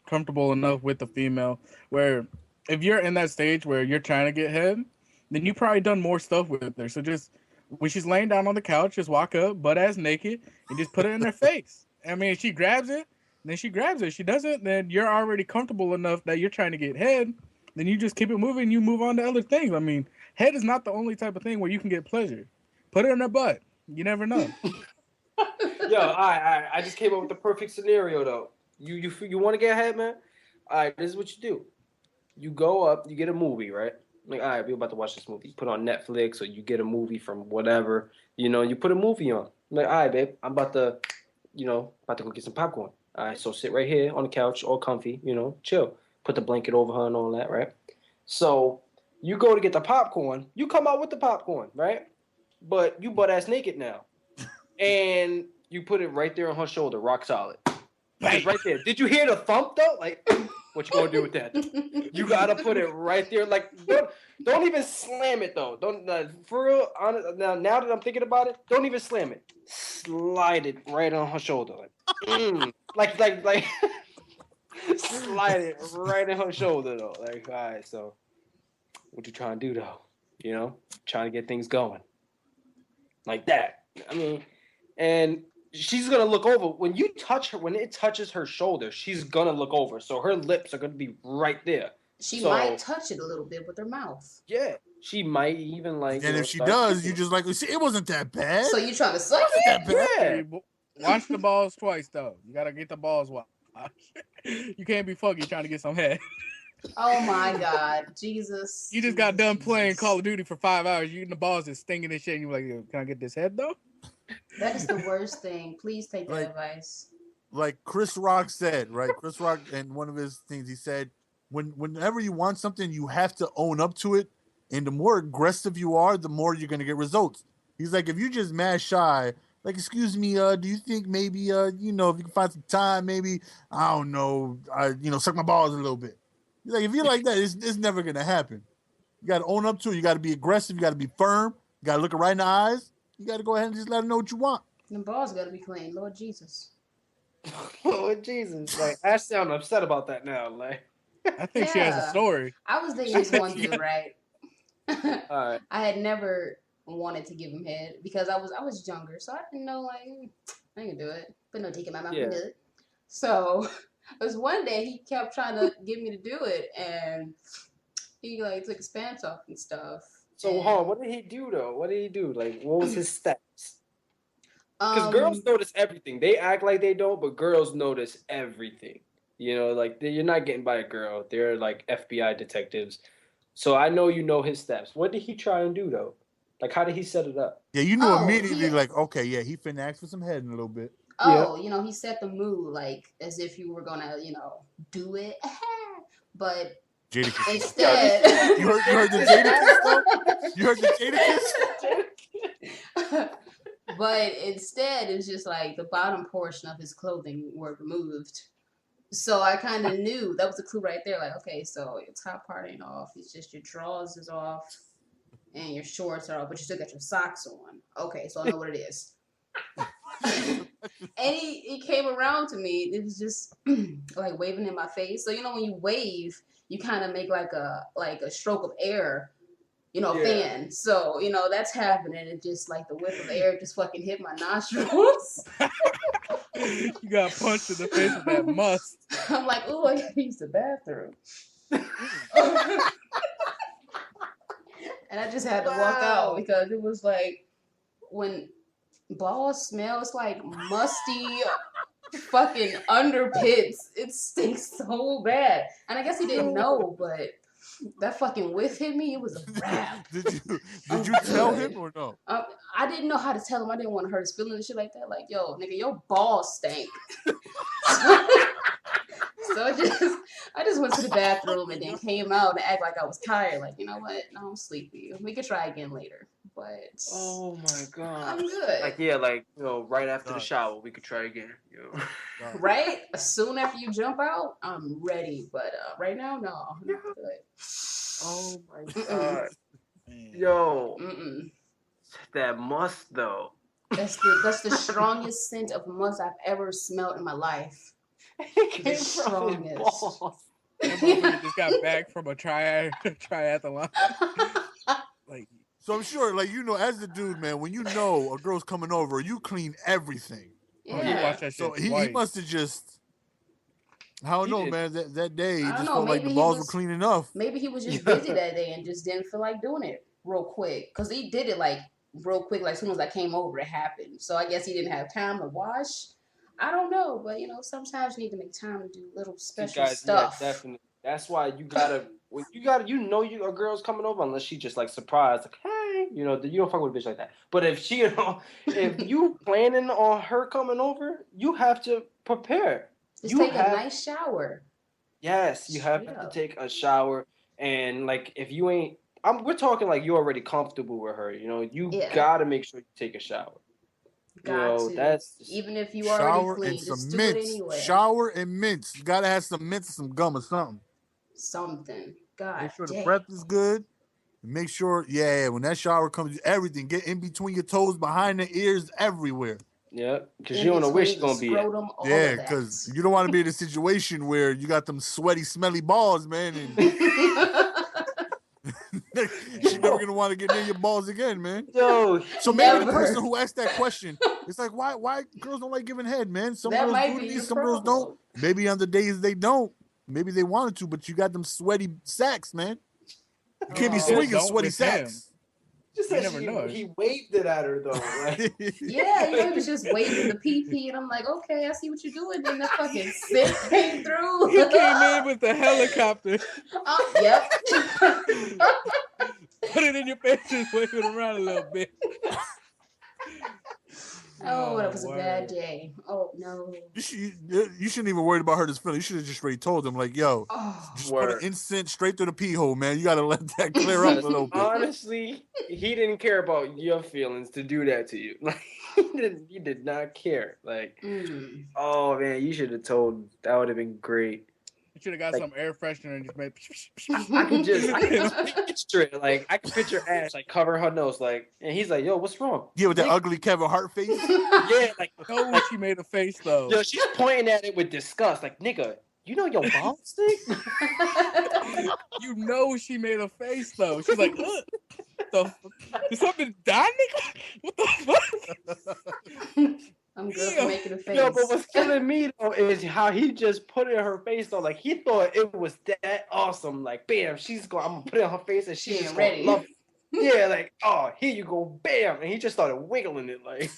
comfortable enough with the female where if you're in that stage where you're trying to get head, then you probably done more stuff with her. So just when she's laying down on the couch, just walk up, butt ass naked, and just put it in her face. I mean, if she grabs it, then she grabs it. If she doesn't, then you're already comfortable enough that you're trying to get head. Then you just keep it moving. You move on to other things. I mean, head is not the only type of thing where you can get pleasure. Put it in her butt. You never know. Yo, I just came up with the perfect scenario though. You want to get ahead, man? All right, this is what you do. You go up, you get a movie, right? Like, all right, we're about to watch this movie. You put on Netflix or you get a movie from whatever. You put a movie on. I'm like, all right, babe, I'm about to go get some popcorn. All right, so sit right here on the couch, all comfy, chill. Put the blanket over her and all that, right? So you go to get the popcorn. You come out with the popcorn, right? But you butt ass naked now. And you put it right there on her shoulder, rock solid. Just right there. Did you hear the thump though? Like, what you gonna do with that? You gotta put it right there. Like, don't even slam it though. Don't for real. Now that I'm thinking about it, don't even slam it. Slide it right on her shoulder, like slide it right in her shoulder though. Like, all right, so what you trying to do though? Trying to get things going, like that. I mean. And she's gonna look over when you touch her. When it touches her shoulder, she's gonna look over. So her lips are gonna be right there. She might touch it a little bit with her mouth. Yeah, she might even like. And if she does, you just like, see, it wasn't that bad. So you trying to suck it? Yeah. Wash the balls twice though. You gotta get the balls washed. You can't be fucking trying to get some head. Oh my God, Jesus! You just got done playing Call of Duty for 5 hours. You eating the balls is stinging and shit. And you're like, can I get this head though? That is the worst thing. Please take that advice. Like Chris Rock said, right? Chris Rock, in one of his things, he said, whenever you want something, you have to own up to it. And the more aggressive you are, the more you're going to get results. He's like, if you just mad shy, like, excuse me, do you think maybe, if you can find some time, maybe, I don't know, suck my balls a little bit. He's like, if you're like that, it's never going to happen. You got to own up to it. You got to be aggressive. You got to be firm. You got to look her right in the eyes. You got to go ahead and just let her know what you want. The balls got to be clean. Lord Jesus. Lord Jesus. Like, I sound upset about that now. Like, I think she has a story. I was dating this one dude, right? All right. I had never wanted to give him head because I was younger, so I didn't know, like, I ain't gonna do it. But no taking my mouth and do it. So it was one day he kept trying to get me to do it, and he like took his pants off and stuff. So, what did he do though? What did he do? Like, what was his steps? Because girls notice everything. They act like they don't, but girls notice everything. Like you're not getting by a girl. They're like FBI detectives. So I know his steps. What did he try and do though? Like, how did he set it up? Yeah, you knew immediately. Like, okay, yeah, he finna ask for some head in a little bit. Oh, he set the mood like as if you were gonna, do it. But Jadakiss. Instead, you heard the Jadakiss though? You heard the Jadakiss? But instead, it's just like the bottom portion of his clothing were removed. So I kind of knew that was a clue right there. Like, okay, so your top part ain't off. It's just your drawers is off and your shorts are off, but you still got your socks on. Okay, so I know what it is. And he came around to me. It was just like waving in my face. So when you wave, you kind of make like a stroke of air, fan. So that's happening. And just like the whiff of air just fucking hit my nostrils. You got punched in the face with that must. I'm like, ooh, I gotta use the bathroom. And I just had to walk out because it was like when balls smell, it's like musty fucking underpits. It stinks so bad. And I guess he didn't know, but that fucking whiff hit me. It was a wrap. Did you tell him or no? I didn't know how to tell him. I didn't want to hurt his feelings and shit like that. Like, yo, nigga, your balls stink. So I just went to the bathroom and then came out and act like I was tired. Like, you know what? No, I'm sleepy. We could try again later. but Oh my god. I'm good. Like right after the shower, we could try again. Right? Soon after you jump out, I'm ready. But right now, no, I'm not good. Oh my Mm-mm. god. Man. Yo, Mm-mm. that musk though. That's the strongest scent of musk I've ever smelled in my life. It came The from his strongest. balls. That motherfucker just got back from a triathlon. Like, So I'm sure, like, as the dude, man, when you know a girl's coming over, you clean everything. oh, you Yeah. watch that So shit he twice. must have just, I don't He know, did. man. That day, I it don't just know. felt like the Maybe he balls were was clean enough. maybe he was just busy that day and just didn't feel like doing it real quick. Cause he did it like real quick, like as soon as I came over, it happened. So I guess he didn't have time to wash. I don't know, but sometimes you need to make time to do little See, special guys, stuff. yeah, definitely. That's why you gotta when a girl's coming over unless she just like surprised, like, hey, you don't fuck with a bitch like that. But if she, if you planning on her coming over, you have to prepare. Just You take a have nice shower. Yes, you have Straight to up. take a shower, and like if you ain't, we're talking like you're already comfortable with her. You Yeah. gotta make sure you take a shower. Got to. That's just, Even if you already Shower and clean, just some do it mints. anyway. Shower and mints. You gotta have some mints and some gum or something. Something. God Make sure the damn. breath is good. Make sure, yeah, when that shower comes, everything get in between your toes, behind the ears, everywhere. yeah, because In you don't know where between she's the gonna be at. scrotum, all Yeah, of because that. you don't want to be in a situation where you got them sweaty, smelly balls, man, and she's never gonna want to get near your balls again, man. Yo, So maybe the Never. person who asked that question, it's like, why girls don't like giving head, man? Some That girls might do be these, your some girls don't. problem. Maybe on the days they don't. Maybe they wanted to, but you got them sweaty sacks, man. You can't be Oh. swinging Don't sweaty with him. sacks. just You said never know. he waved it at her though. Like, Yeah, he was just waving the pee, and I'm like, okay, I see what you're doing. Then the fucking scent came through. He came in with the helicopter, Yep. put it in your face, and wave it around a little bit. Oh, that was a word. bad day. Oh no. You shouldn't even worry about her this feeling. You should have just already told them, like, yo, Oh. just put Word. an instant straight through the pee hole, man. You gotta let that clear up a little bit. honestly, he didn't care about your feelings to do that to you. Like he did not care. Like, Mm. oh man, you should have told him. That would have been great. You should have got Like- some air freshener and just made. I could just picture it. Like I could picture Ash like cover her nose, like, and he's like, "Yo, what's wrong?" Yeah, with that Nigga. ugly Kevin Hart face. Yeah, like, No, she made a face though. yo, she's pointing at it with disgust, like, "Nigga, you know your balls stink." You know she made a face though. She's like, "Look, did something die, nigga? What the fuck?" I'm good for making a face. Yo, but what's killing me though is how he just put it in her face though. Like he thought it was that awesome. Like, bam, I'm gonna put it on her face and she's She just ain't gonna ready. love it. Yeah, like, oh, here you go, bam, and he just started wiggling it. Like,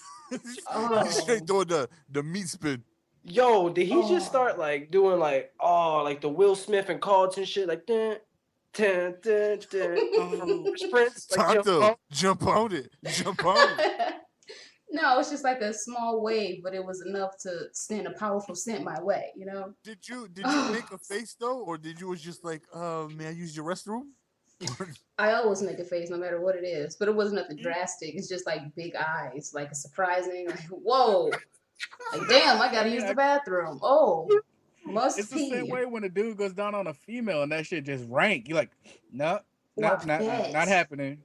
Oh. Straight doing the meat spin. yo, did he just Oh. start like doing like, oh, like the Will Smith and Carlton shit, like, dun, dun, dun, dun, from Fresh Prince, like, Tonto, jump on it. Jump on it. No, it's just like a small wave, but it was enough to send a powerful scent my way, Did you make a face though, or did you was just like, may I use your restroom? I always make a face no matter what it is, but it wasn't nothing drastic. It's just like big eyes, like a surprising, like, whoa. Like, damn, I gotta use the bathroom. Oh, must It's the pee. same way when a dude goes down on a female and that shit just rank. You're like, no, Or not bet. happening.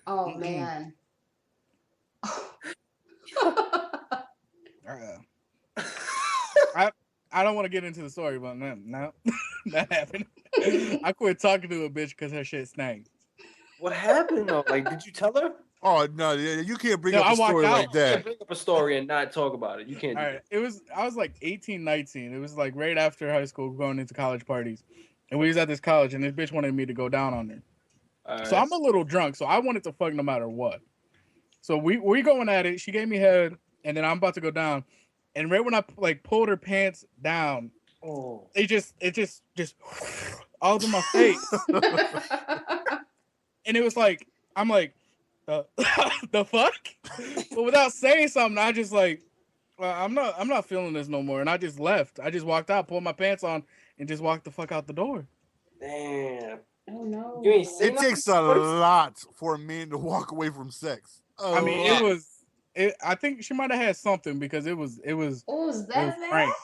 Oh, Mm-mm. man. I don't want to get into the story, but no, that happened. I quit talking to a bitch because her shit stank. What happened though? Like, did you tell her? Oh no, you can't bring No, up I a story walked out. like You can't that. bring up a story and not talk about it. You can't do All that. right, I was like 18, 19. It was like right after high school, going into college parties, and we was at this college, and this bitch wanted me to go down on her. All So right. I'm a little drunk, so I wanted to fuck no matter what. So we going at it. She gave me head, and then I'm about to go down, and right when I like pulled her pants down, Oh. it just all over my face, and it was like I'm like the fuck, but without saying something, I just like I'm not feeling this no more, and I just left. I just walked out, pulled my pants on, and just walked the fuck out the door. Damn. Oh no. You ain't seen It takes a lot for a man to walk away from sex. I mean, lot. I think she might have had something because it was Oh, is it was that bad? rank.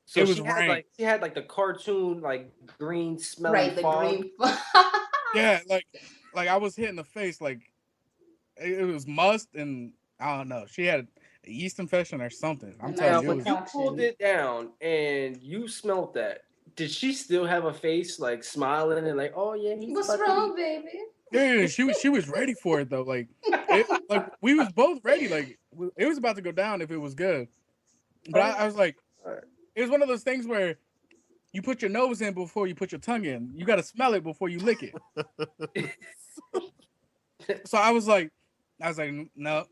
So It was she had rank. like the cartoon like green smelly Right, the fog. green. Yeah, like I was hit in the face. Like it was must, and I don't know. She had a yeast infection or something. I'm A telling Now nice you, it when was. you concoction. pulled it down and you smelt that, did she still have a face like smiling and like, oh yeah, he's What's about wrong, to baby? Yeah, she was ready for it though. Like we was both ready. Like it was about to go down if it was good. But I was like, Alright. it was one of those things where you put your nose in before you put your tongue in. You got to smell it before you lick it. So I was like, no,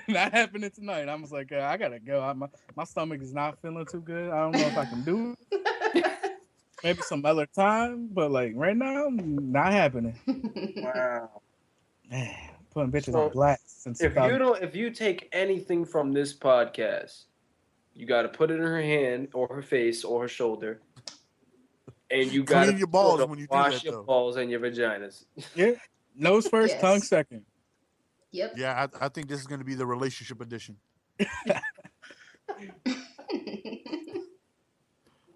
not happening tonight. I was like, I gotta go. My stomach is not feeling too good. I don't know if I can do it. Maybe some other time, but like right now, not happening. Wow. Man, putting bitches So, on blast since if you take anything from this podcast, you got to put it in her hand or her face or her shoulder, and you got Clean your balls when you do wash that, your though. balls and your vaginas. Yeah, nose first, tongue Yes. second. Yep. Yeah, I think this is going to be the relationship edition.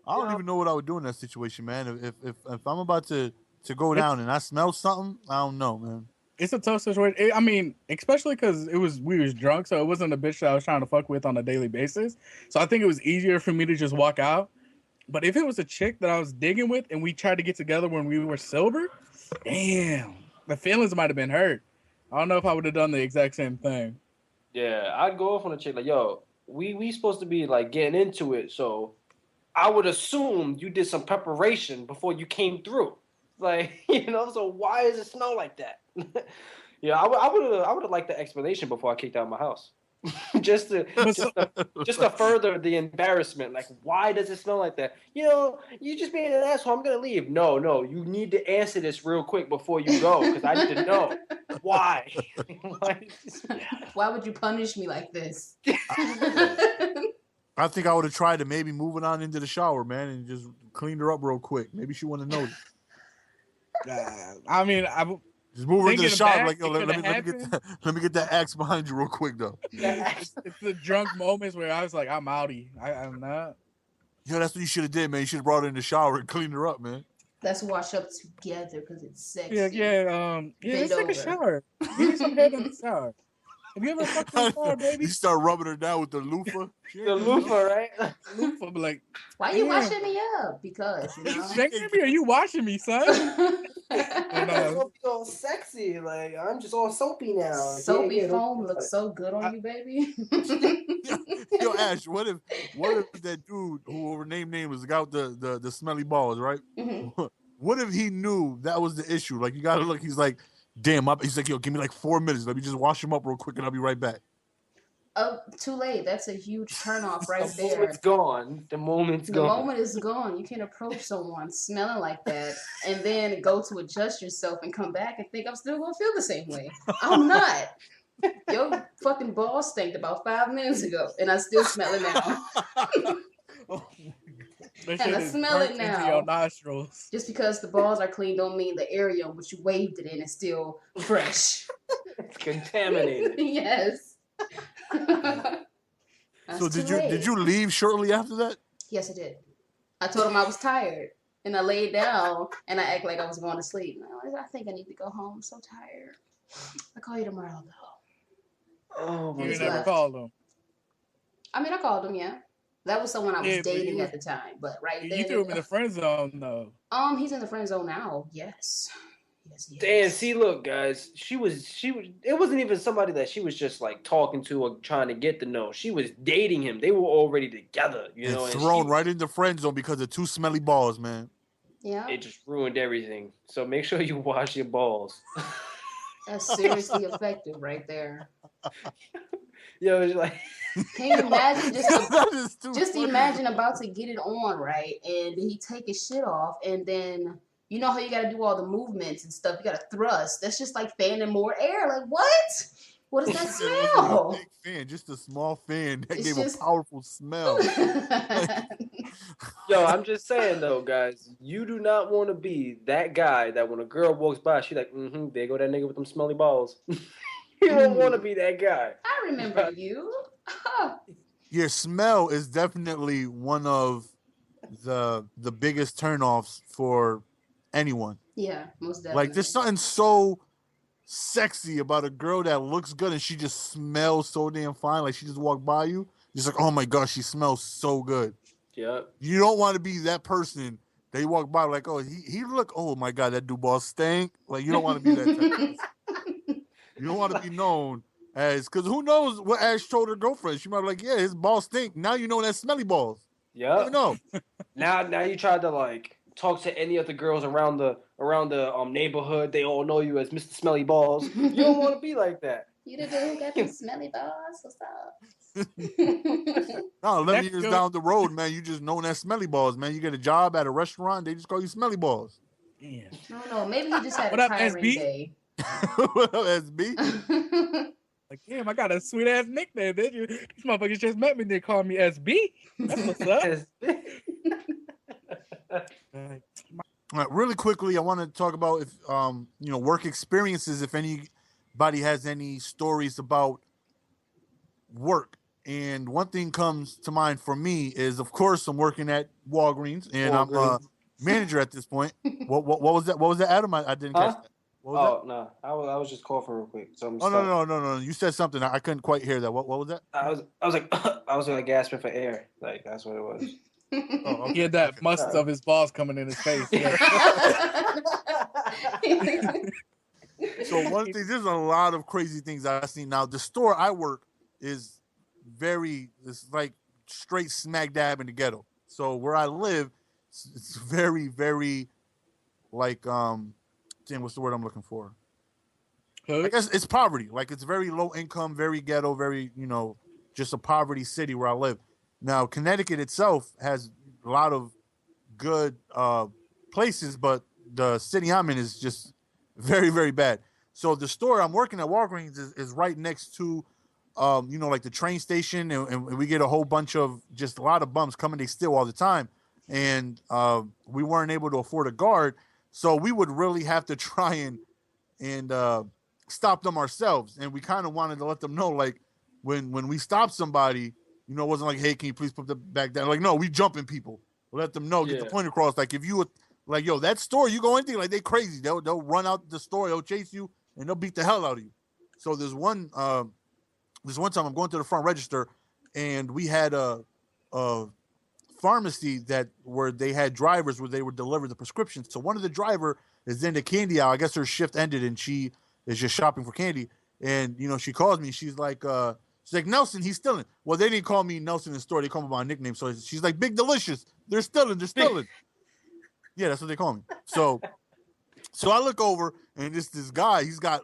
I don't even know what I would do in that situation, man. If I'm about to go down and I smell something, I don't know, man. It's a tough situation. I mean, especially because we was drunk, so it wasn't a bitch that I was trying to fuck with on a daily basis. So I think it was easier for me to just walk out. But if it was a chick that I was digging with and we tried to get together when we were sober, damn, the feelings might have been hurt. I don't know if I would have done the exact same thing. Yeah, I'd go off on a chick like, yo, we supposed to be like getting into it, so I would assume you did some preparation before you came through. Like, so why does it smell like that? Yeah, I would have liked the explanation before I kicked out of my house. just to But just to further the embarrassment. Like, why does it smell like that? You just being an asshole. I'm gonna leave. No, you need to answer this real quick before you go because I need to know why. Why would you punish me like this? I think I would have tried to maybe move it on into the shower, man, and just cleaned her up real quick. Maybe she wouldn't have noticed. I mean, Just move her into the thinking shower. back, Like, yo, it let coulda me let me get that axe behind you real quick, though. it's the drunk moments where I was like, I'm outie. I'm not. Yo, that's what you should have did, man. You should have brought her in the shower and cleaned her up, man. Let's wash up together because it's sexy. Yeah. Bend Let's take a over. shower. Give me some head in the shower. Have you ever fucked in the shower, baby? You start rubbing her down with the loofah. The loofah, right? Loofah, but like, Why you damn. washing me up? Because, Baby, are you washing me, son? I'm gonna be all sexy. Like, I'm just all soapy now. Soapy Yeah, foam looks so good on you, baby. Yo, Ash, what if that dude who her name was the guy with the smelly balls, right? Mhm. What if he knew that was the issue? Like, you gotta look. He's like, damn. He's like, yo, give me like 4 minutes. Let me just wash him up real quick, and I'll be right back. Oh, too late. That's a huge turnoff right the there. moment's gone. The moment's The gone. moment is gone. You can't approach someone smelling like that and then go to adjust yourself and come back and think I'm still gonna feel the same way. I'm not. Your fucking balls stank about 5 minutes ago, and I still smell it now. That And shit I is smell it burnt into now. your nostrils. Just because the balls are clean don't mean the area in which you waved it in is still fresh. It's contaminated. Yes. So did you leave shortly after that? Yes, I did. I told him I was tired, and I laid down, and I act like I was going to sleep. I think I need to go home. I'm so tired. I'll call you tomorrow, though. Oh my You He's god. never left. called him. I mean, I called him, yeah. That was someone I was Yeah, but dating you at the time, but right You then, threw him in the friend zone, though. he's in the friend zone now. Yes. Dan, see, look, guys, she was. It wasn't even somebody that she was just like talking to or trying to get to know. She was dating him. They were already together, And and thrown right in the friend zone because of 2 smelly balls, man. Yeah. it just ruined everything. So make sure you wash your balls. That's seriously effective right there. Yo, it's like, Can you imagine That is too just funny. imagine about to get it on, right? And he take his shit off, and then you know how you gotta do all the movements and stuff. You gotta thrust. That's just like fanning more air. Like what? What does that She said it wasn't a smell? big fan, just a small fan that It's gave just- a powerful smell. Yo, I'm just saying though, guys, you do not want to be that guy that when a girl walks by, she's like, there go that nigga with them smelly balls. You don't want to be that guy. I remember you. Your smell is definitely one of the biggest turnoffs for anyone. Yeah, most definitely. Like there's something so sexy about a girl that looks good and she just smells so damn fine. Like she just walked by you, just like, oh my gosh, she smells so good. Yep. You don't want to be that person. They walk by like, oh, he look, oh my god, that dude ball stank. Like you don't want to be that type of person. You don't want to be known as, because who knows what Ash told her girlfriend. She might be like, yeah, his balls stink. Now you know that's smelly balls. You Yep. never know. Now you tried to like talk to any of the girls around the neighborhood. They all know you as Mr. Smelly Balls. You don't want to be like that. You the dude who got them smelly balls? What's up? No, 11 Next years girl- down the road, man, you just known as smelly balls, man. You get a job at a restaurant, they just call you smelly balls. Yeah. I don't know. Maybe he just had What a up, tiring SB? day. What up, SB? Like, damn, I got a sweet ass nickname. Did you? These motherfuckers just met me. They call me SB. That's what's up. All right, really quickly, I want to talk about if work experiences. If anybody has any stories about work, and one thing comes to mind for me is, of course, I'm working at Walgreens, and I'm a manager at this point. What was that? What was that, Adam? I didn't catch that. What was that? No, I was just coughing real quick. So I'm No. You said something. I couldn't quite hear that. What was that? I was like I was like gasping for air. Like that's what it was. Oh, okay. He had that must of his balls coming in his face. Yeah. So one thing, there's a lot of crazy things I've seen. Now, the store I work is it's like straight smack dab in the ghetto. So where I live, it's very, very like, damn, what's the word I'm looking for? I guess it's poverty. Like it's very low income, very ghetto, very, just a poverty city where I live. Now, Connecticut itself has a lot of good places, but the city I'm in is just very, very bad. So the store I'm working at, Walgreens, is right next to, like the train station, and we get a whole bunch of just a lot of bums coming. They steal all the time, and we weren't able to afford a guard, so we would really have to try and stop them ourselves. And we kind of wanted to let them know, like when we stop somebody. It wasn't like, hey, can you please put the back down? Like, no, we jumping people. We'll let them know, get the point across. Like, if you would, like, yo, that store, you go anything, like, they crazy. They'll run out the store, they'll chase you, and they'll beat the hell out of you. So there's one time I'm going to the front register, and we had a pharmacy where they had drivers where they would deliver the prescriptions. So one of the driver is in the candy aisle. I guess her shift ended, and she is just shopping for candy. And, she calls me. She's like, Nelson, he's stealing. Well, they didn't call me Nelson in the store. They call me by my nickname. So she's like, Big Delicious. They're stealing. Yeah, that's what they call me. So I look over, and this guy, he's got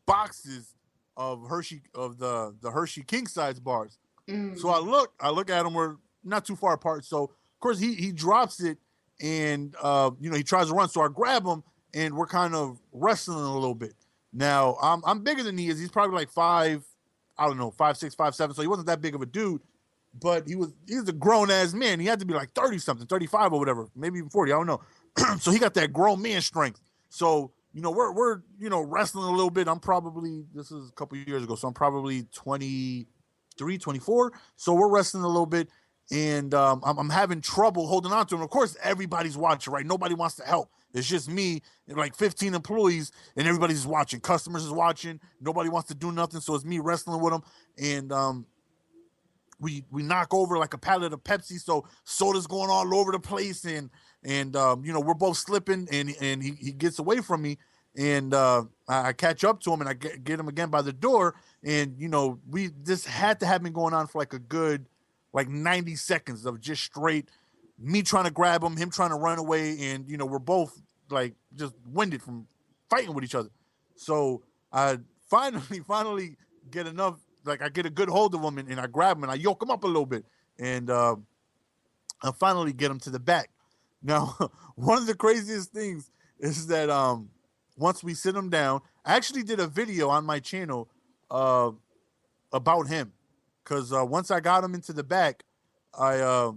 boxes of the Hershey king size bars. So I look at him. We're not too far apart. So of course he drops it, and he tries to run. So I grab him, and we're kind of wrestling a little bit. Now I'm bigger than he is. He's probably like 5'6", 5'7". So he wasn't that big of a dude, but he was a grown ass man. He had to be like 30 something, 35 or whatever, maybe even 40. I don't know. So he got that grown man strength. So we're wrestling a little bit. This is a couple of years ago, so I'm probably 23, 24. So we're wrestling a little bit, and I'm having trouble holding on to him. Of course, everybody's watching, right? Nobody wants to help. It's just me and like 15 employees, and everybody's watching. Customers is watching. Nobody wants to do nothing, so it's me wrestling with them. And we knock over like a pallet of Pepsi, so soda's going all over the place, and we're both slipping, and he gets away from me, and I catch up to him, and I get him again by the door, and this had to have been going on for like a good 90 seconds of just straight me trying to grab him trying to run away, and we're both like just winded from fighting with each other. So I finally get enough, like I get a good hold of him, and I grab him and I yoke him up a little bit, and I finally get him to the back. Now, one of the craziest things is that once we sit him down, I actually did a video on my channel uh, about him, because once I got him into the back, I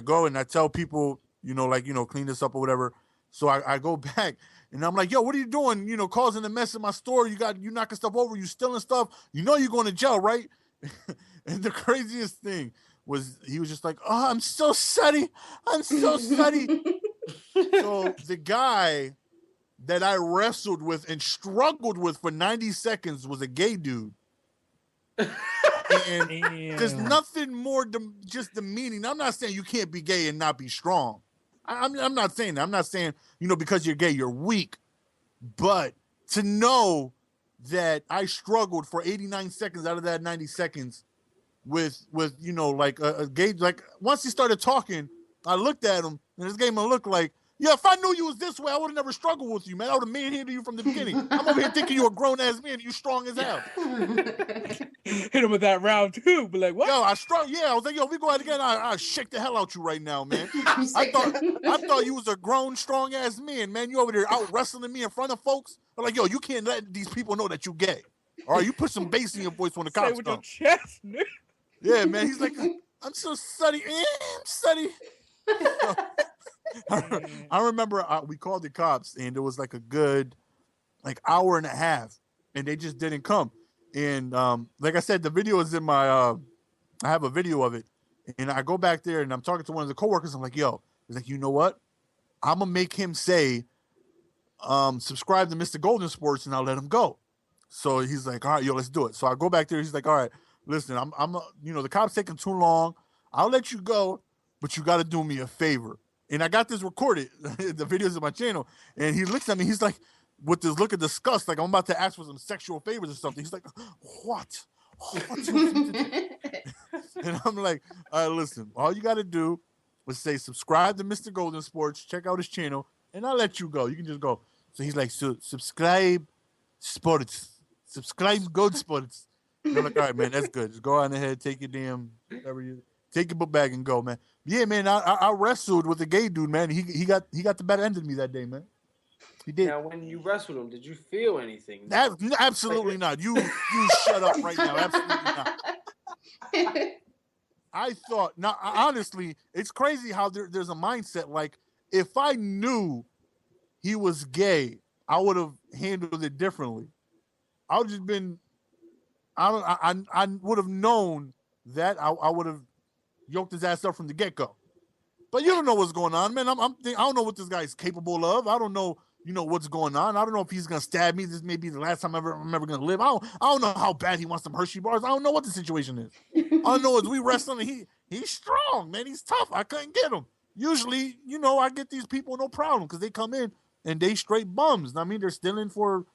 go and I tell people, clean this up or whatever. So I go back and I'm like, yo, what are you doing? Causing a mess in my store. You knocking stuff over. You stealing stuff. You're going to jail, right? And the craziest thing was he was just like, oh, I'm so sorry. I'm so sorry. So the guy that I wrestled with and struggled with for 90 seconds was a gay dude. And there's nothing more just demeaning. I'm not saying you can't be gay and not be strong. I'm not saying that. I'm not saying, because you're gay, you're weak. But to know that I struggled for 89 seconds out of that 90 seconds with like a gay, like once he started talking, I looked at him and this gave him a look like, yeah, if I knew you was this way, I would have never struggled with you, man. I would have manhandled you from the beginning. I'm over here thinking you're a grown ass man and you strong as hell. Hit him with that round two, but like, what? Yo, I was like, yo, if we go out again, I shake the hell out you right now, man. I thought you was a grown, strong ass man, man. You over there out wrestling me in front of folks. I'm like, yo, you can't let these people know that you gay. All right, you put some bass in your voice when the cops with come. Your chest, nigga. Yeah, man. He's like, I'm so sorry. I'm sorry. I remember we called the cops and it was like a good hour and a half and they just didn't come. And like I said, the video is in my I have a video of it. And I go back there and I'm talking to one of the coworkers. I'm like, yo, he's like, you know what? I'm gonna make him say subscribe to Mr. Golden Sports and I'll let him go. So he's like, all right, yo, let's do it. So I go back there. He's like, all right, listen, I'm the cops taking too long. I'll let you go, but you got to do me a favor. And I got this recorded, the videos of my channel. And he looks at me. He's like, with this look of disgust, like I'm about to ask for some sexual favors or something. He's like, what? And I'm like, all right, listen, all you got to do is say subscribe to Mr. Golden Sports, check out his channel, and I'll let you go. You can just go. So he's like, subscribe sports. Subscribe Gold Sports. And I'm like, all right, man, that's good. Just go on ahead, take your take your book bag and go, man. Yeah, man, I wrestled with a gay dude, man. He got the better end of me that day, man. He did. Now, when you wrestled him, did you feel anything? Absolutely not. You shut up right now. Absolutely not. I thought, now, honestly, it's crazy how there's a mindset like if I knew he was gay, I would have handled it differently. I would just been, I would have known that I would have yoked his ass up from the get go. But you don't know what's going on, man. I don't know what this guy is capable of. I don't know, what's going on. I don't know if he's gonna stab me. This may be the last time I'm ever gonna live. I don't know how bad he wants some Hershey bars. I don't know what the situation is. All I know is we wrestling. And he's strong, man. He's tough. I couldn't get him. Usually, I get these people no problem because they come in and they straight bums. I mean, they're stealing for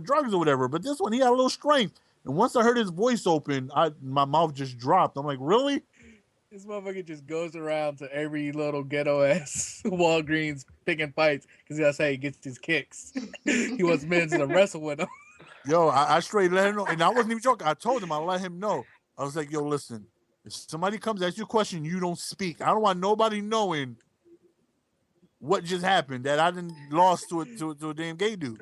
drugs or whatever. But this one, he had a little strength. And once I heard his voice open, my mouth just dropped. I'm like, really? This motherfucker just goes around to every little ghetto ass Walgreens picking fights because that's how he gets his kicks. He wants men to wrestle with him. Yo, I straight let him know. And I wasn't even joking. I told him, I let him know. I was like, yo, listen, if somebody comes ask you a question, you don't speak. I don't want nobody knowing what just happened, that I didn't lost to a damn gay dude.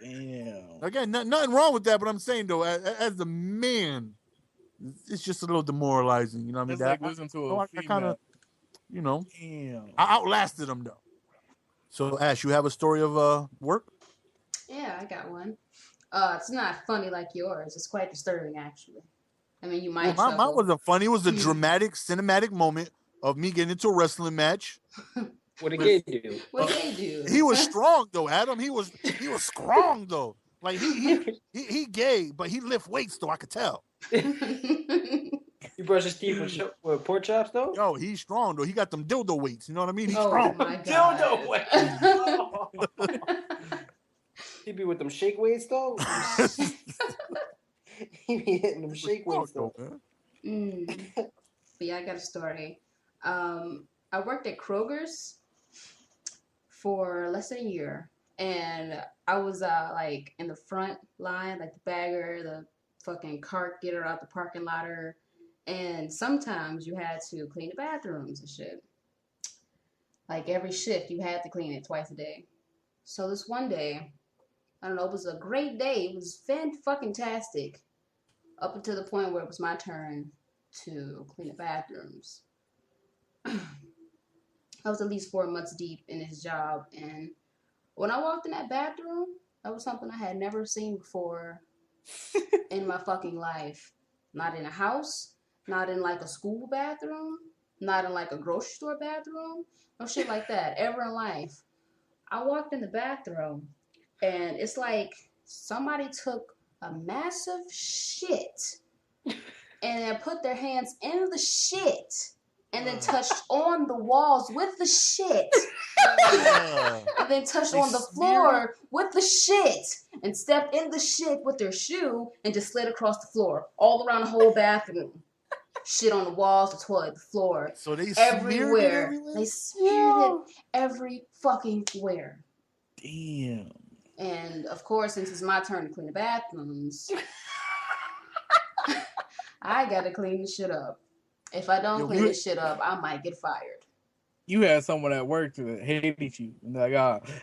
Damn. Again, nothing wrong with that, but I'm saying, though, as the man, it's just a little demoralizing. You know what I mean? That's like losing to a female. I kind of, Damn. I outlasted him, though. So, Ash, you have a story of work? Yeah, I got one. It's not funny like yours. It's quite disturbing, actually. I mean, you might. Well, mine wasn't funny. It was a dramatic, cinematic moment of me getting into a wrestling match. What did gay do? What did they do? He was strong though, Adam. He was strong though. Like he gay, but he lift weights though. I could tell. You brush his teeth with pork chops though? Yo, he's strong though. He got them dildo weights. You know what I mean? He's Oh strong. my God. Dildo weights. He be with them shake weights though. He be hitting them shake weights though. But yeah, I got a story. I worked at Kroger's for less than a year, and I was like in the front line, like the bagger, the fucking cart getter out the parking lot, and sometimes you had to clean the bathrooms and shit. Like every shift, you had to clean it twice a day. So this one day, I don't know. It was a great day. It was fan-fucking-tastic. Up until the point where it was my turn to clean the bathrooms. I was at least 4 months deep in this job, and when I walked in that bathroom, that was something I had never seen before in my fucking life. Not in a house, not in like a school bathroom, not in like a grocery store bathroom, no shit like that, ever in life. I walked in the bathroom, and it's like somebody took a massive shit and then put their hands in the shit and then touched on the walls with the shit. And then touched on the floor with the shit and stepped in the shit with their shoe and just slid across the floor all around the whole bathroom. Shit on the walls, the toilet, the floor. So they everywhere. Smeared it They smeared it every fucking where. Damn. And of course, since it's my turn to clean the bathrooms, I gotta clean the shit up. If I don't clean this shit up, I might get fired. You had someone at work that hated you. And like,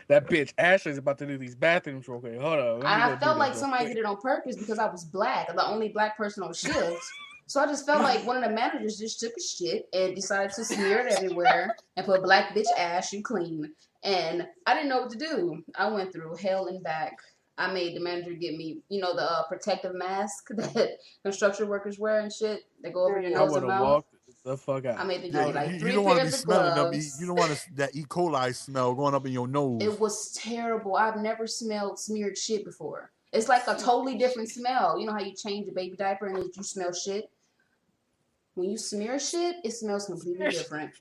that bitch Ashley's about to do these bathrooms real quick. Hold on. I felt like somebody did it on purpose because I was black. I'm the only black person on shift. So I just felt like one of the managers just took a shit and decided to smear it everywhere and put black bitch Ash, you clean. And I didn't know what to do. I went through hell and back. I made the manager get me, the protective mask that construction workers wear and shit. They go over your nose and mouth. Walked the fuck out. I made the get like 3 you don't want to be pairs of smelling gloves. You don't want that E. coli smell going up in your nose. It was terrible. I've never smelled smeared shit before. It's like a totally different smell. You know how you change a baby diaper and you smell shit? When you smear shit, it smells completely different.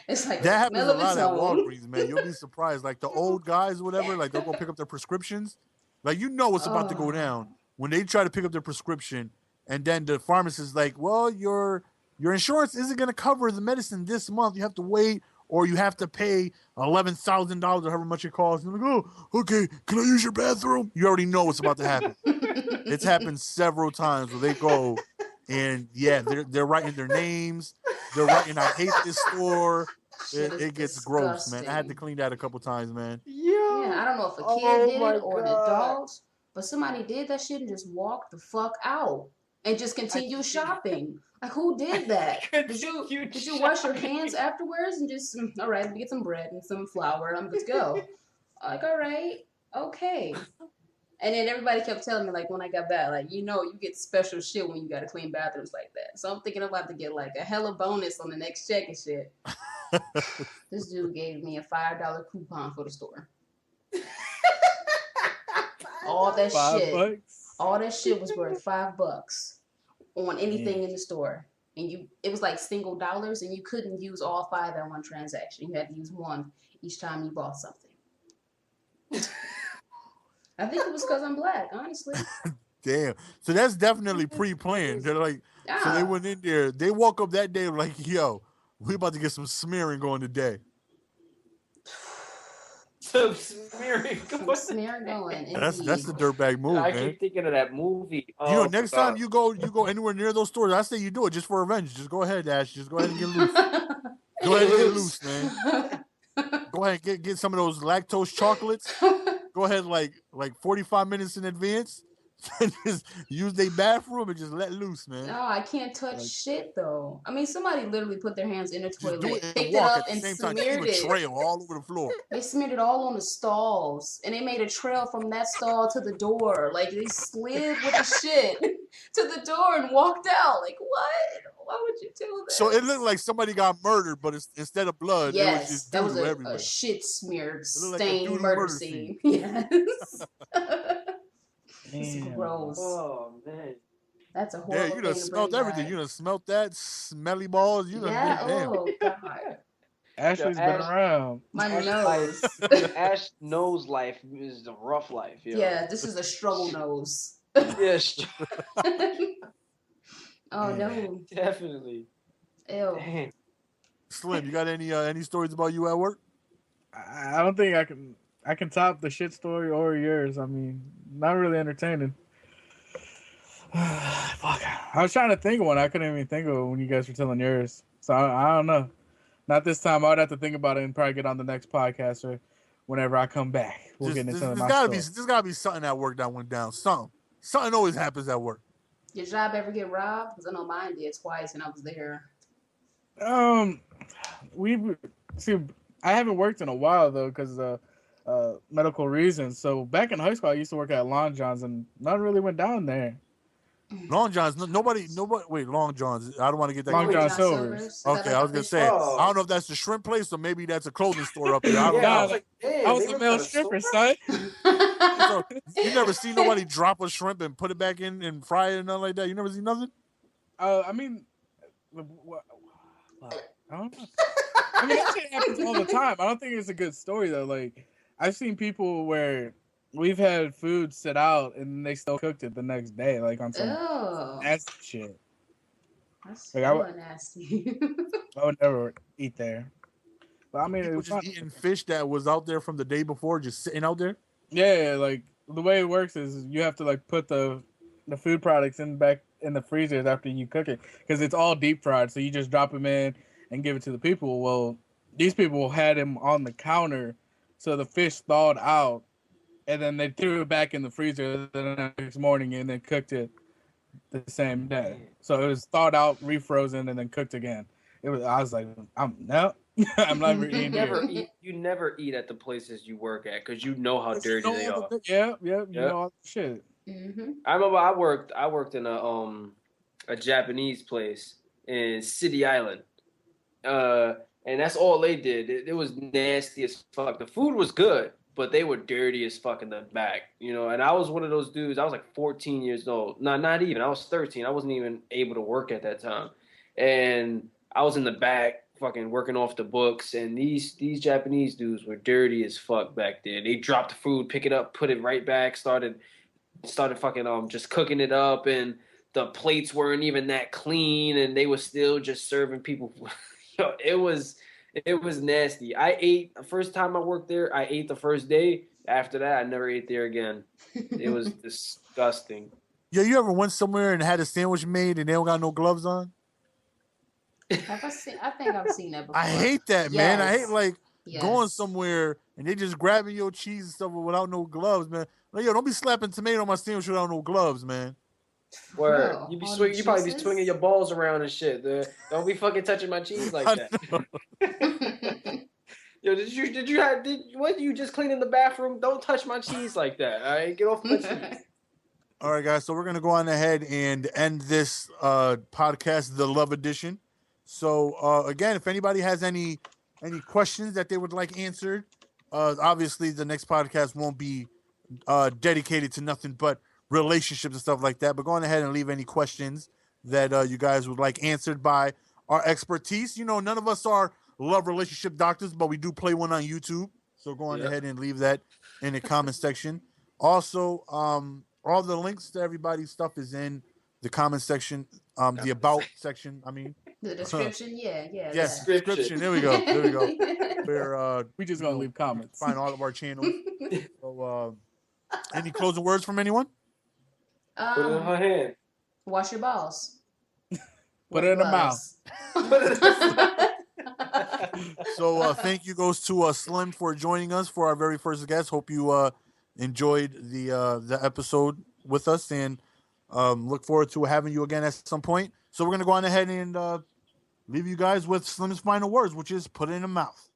It's like that happens a smell lot of at its own. Walgreens, man. You'll be surprised. Like the old guys or whatever, like they'll go pick up their prescriptions. Like what's about to go down when they try to pick up their prescription, and then the pharmacist is like, "Well, your insurance isn't going to cover the medicine this month. You have to wait, or you have to pay $11,000 or however much it costs." And they're like, "Oh, okay. Can I use your bathroom?" You already know what's about to happen. It's happened several times where they go, and they're writing their names. They're writing, "I hate this store." It gets gross, man. I had to clean that a couple times, man. Yeah, I don't know if a kid did it or an adult, but somebody did that shit and just walked the fuck out and just continued shopping. Like, who did that? Did you wash your hands afterwards and just, all right, let me get some bread and some flour and I'm good to go? Like, all right, okay. And then everybody kept telling me, like, when I got back, like, you get special shit when you got to clean bathrooms like that. So I'm thinking I'm about to get, like, a hella bonus on the next check and shit. This dude gave me a $5 coupon for the store. All that shit was worth $5 on anything in the store. And it was like single dollars, and you couldn't use all 5 at one transaction. You had to use 1 each time you bought something. I think it was because I'm black, honestly. Damn. So that's definitely pre-planned. They're like, so they went in there. They woke up that day like, "Yo, we about to get some smearing going today." Some smearing going. That's the dirtbag move, I man. keep thinking of that movie. Next time you go anywhere near those stores, I say you do it just for revenge. Just go ahead, Ash. Just go ahead and get loose. Go ahead and get loose, man. Go ahead and get some of those lactose chocolates. Go ahead like 45 minutes in advance. Just use their bathroom and just let loose, man. No, I can't touch shit though. I mean, somebody literally put their hands in the toilet, picked it up and smeared it. A trail all over the floor. They smeared it all on the stalls, and they made a trail from that stall to the door. Like they slid with the shit to the door and walked out. Like what? Why would you do that? So it looked like somebody got murdered, but instead of blood, it was just that was everywhere. A shit smeared stained like murder scene. Yes. It's gross. Oh man, that's a horrible. Yeah, you done smelled everything. Back. You done smelled that smelly balls. You done oh god. Ashley's been around. My nose. Ash nose life is a rough life. Yo. Yeah, this is a struggle nose. Yes. Oh no. Definitely. Ew. Dang. Slim, you got any stories about you at work? I don't think I can top the shit story or yours. I mean, not really entertaining. Fuck. I was trying to think of one. I couldn't even think of it when you guys were telling yours. So I don't know. Not this time. I would have to think about it and probably get on the next podcast whenever I come back. We'll get into There's my gotta story. there's gotta be something at work that went down. Something always happens at work. Your job ever get robbed? Because I know mine did twice, and I was there. We see. I haven't worked in a while though, because medical reasons. So back in high school, I used to work at Long John's, and nothing really went down there. Long John's, nobody. Wait, Long John's. I don't want to get that. Long John John Silver's. Is that Okay, like I a was gonna fish say. place? Oh. I don't know if that's the shrimp place or maybe that's a clothing store up there. I don't Yeah, I know. was like, damn, I was they a went male to the stripper, store? son. So you never see nobody drop a shrimp and put it back in and fry it and nothing like that. You never see nothing. I mean, I don't know. I mean, that shit happens all the time. I don't think it's a good story though. Like, I've seen people where we've had food sit out and they still cooked it the next day, like on some Oh, nasty shit. that's Like, hella nasty. I would never eat there. But I mean, People it's just not. eating fish that was out there from the day before, just sitting out there. Yeah, like the way it works is you have to like put the food products in back in the freezers after you cook it because it's all deep fried. So you just drop them in and give it to the people. Well, these people had him on the counter, so the fish thawed out, and then they threw it back in the freezer the next morning and then cooked it the same day. So it was thawed out, refrozen, and then cooked again. It was. I was like, I'm never eating here. You never eat at the places you work at because you know how dirty they are. Yeah, you Yep. know all the shit. Hmm. I remember I worked in a Japanese place in City Island. And that's all they did. It was nasty as fuck. The food was good, but they were dirty as fuck in the back, you know. And I was one of those dudes. I was like 14 years old. Not even. I was 13. I wasn't even able to work at that time, and I was in the back, fucking working off the books. And these Japanese dudes were dirty as fuck back then. They dropped the food, pick it up, put it right back, started fucking just cooking it up, and the plates weren't even that clean, and they were still just serving people. Yo, it was nasty. I ate the first time I worked there. I ate the first day. After that, I never ate there again. It was disgusting. Yeah, you ever went somewhere and had a sandwich made and they don't got no gloves on? Have I seen? I think I've seen that before. I hate that, man. I hate Yes. like Yes. going somewhere and they just grabbing your cheese and stuff without no gloves, man. Like, yo, don't be slapping tomato on my sandwich without no gloves, man. Where Bro, you be all swing, the you probably be juices? swinging your balls around and shit. Don't be fucking touching my cheese like that. Yo, what you just clean in the bathroom? Don't touch my cheese like that. All right, get off my cheese. All right, guys. So we're gonna go on ahead and end this podcast, the Love Edition. So again, if anybody has any questions that they would like answered, obviously the next podcast won't be dedicated to nothing but relationships and stuff like that. But go on ahead and leave any questions that you guys would like answered by our expertise. You know, none of us are love relationship doctors, but we do play one on YouTube. So go on ahead and leave that in the comment section. Also, all the links to everybody's stuff is in the comment section, the about section. I mean, The description, yeah. yes, description. There we go. Where We just gonna leave comments. find all of our channels. So, any closing words from anyone? Put it in her hand. Wash your balls. Put it in the mouth. So thank you goes to Slim for joining us for our very first guest. Hope you enjoyed the episode with us, and look forward to having you again at some point. So we're gonna go on ahead and leave you guys with Slim's final words, which is put it in the mouth.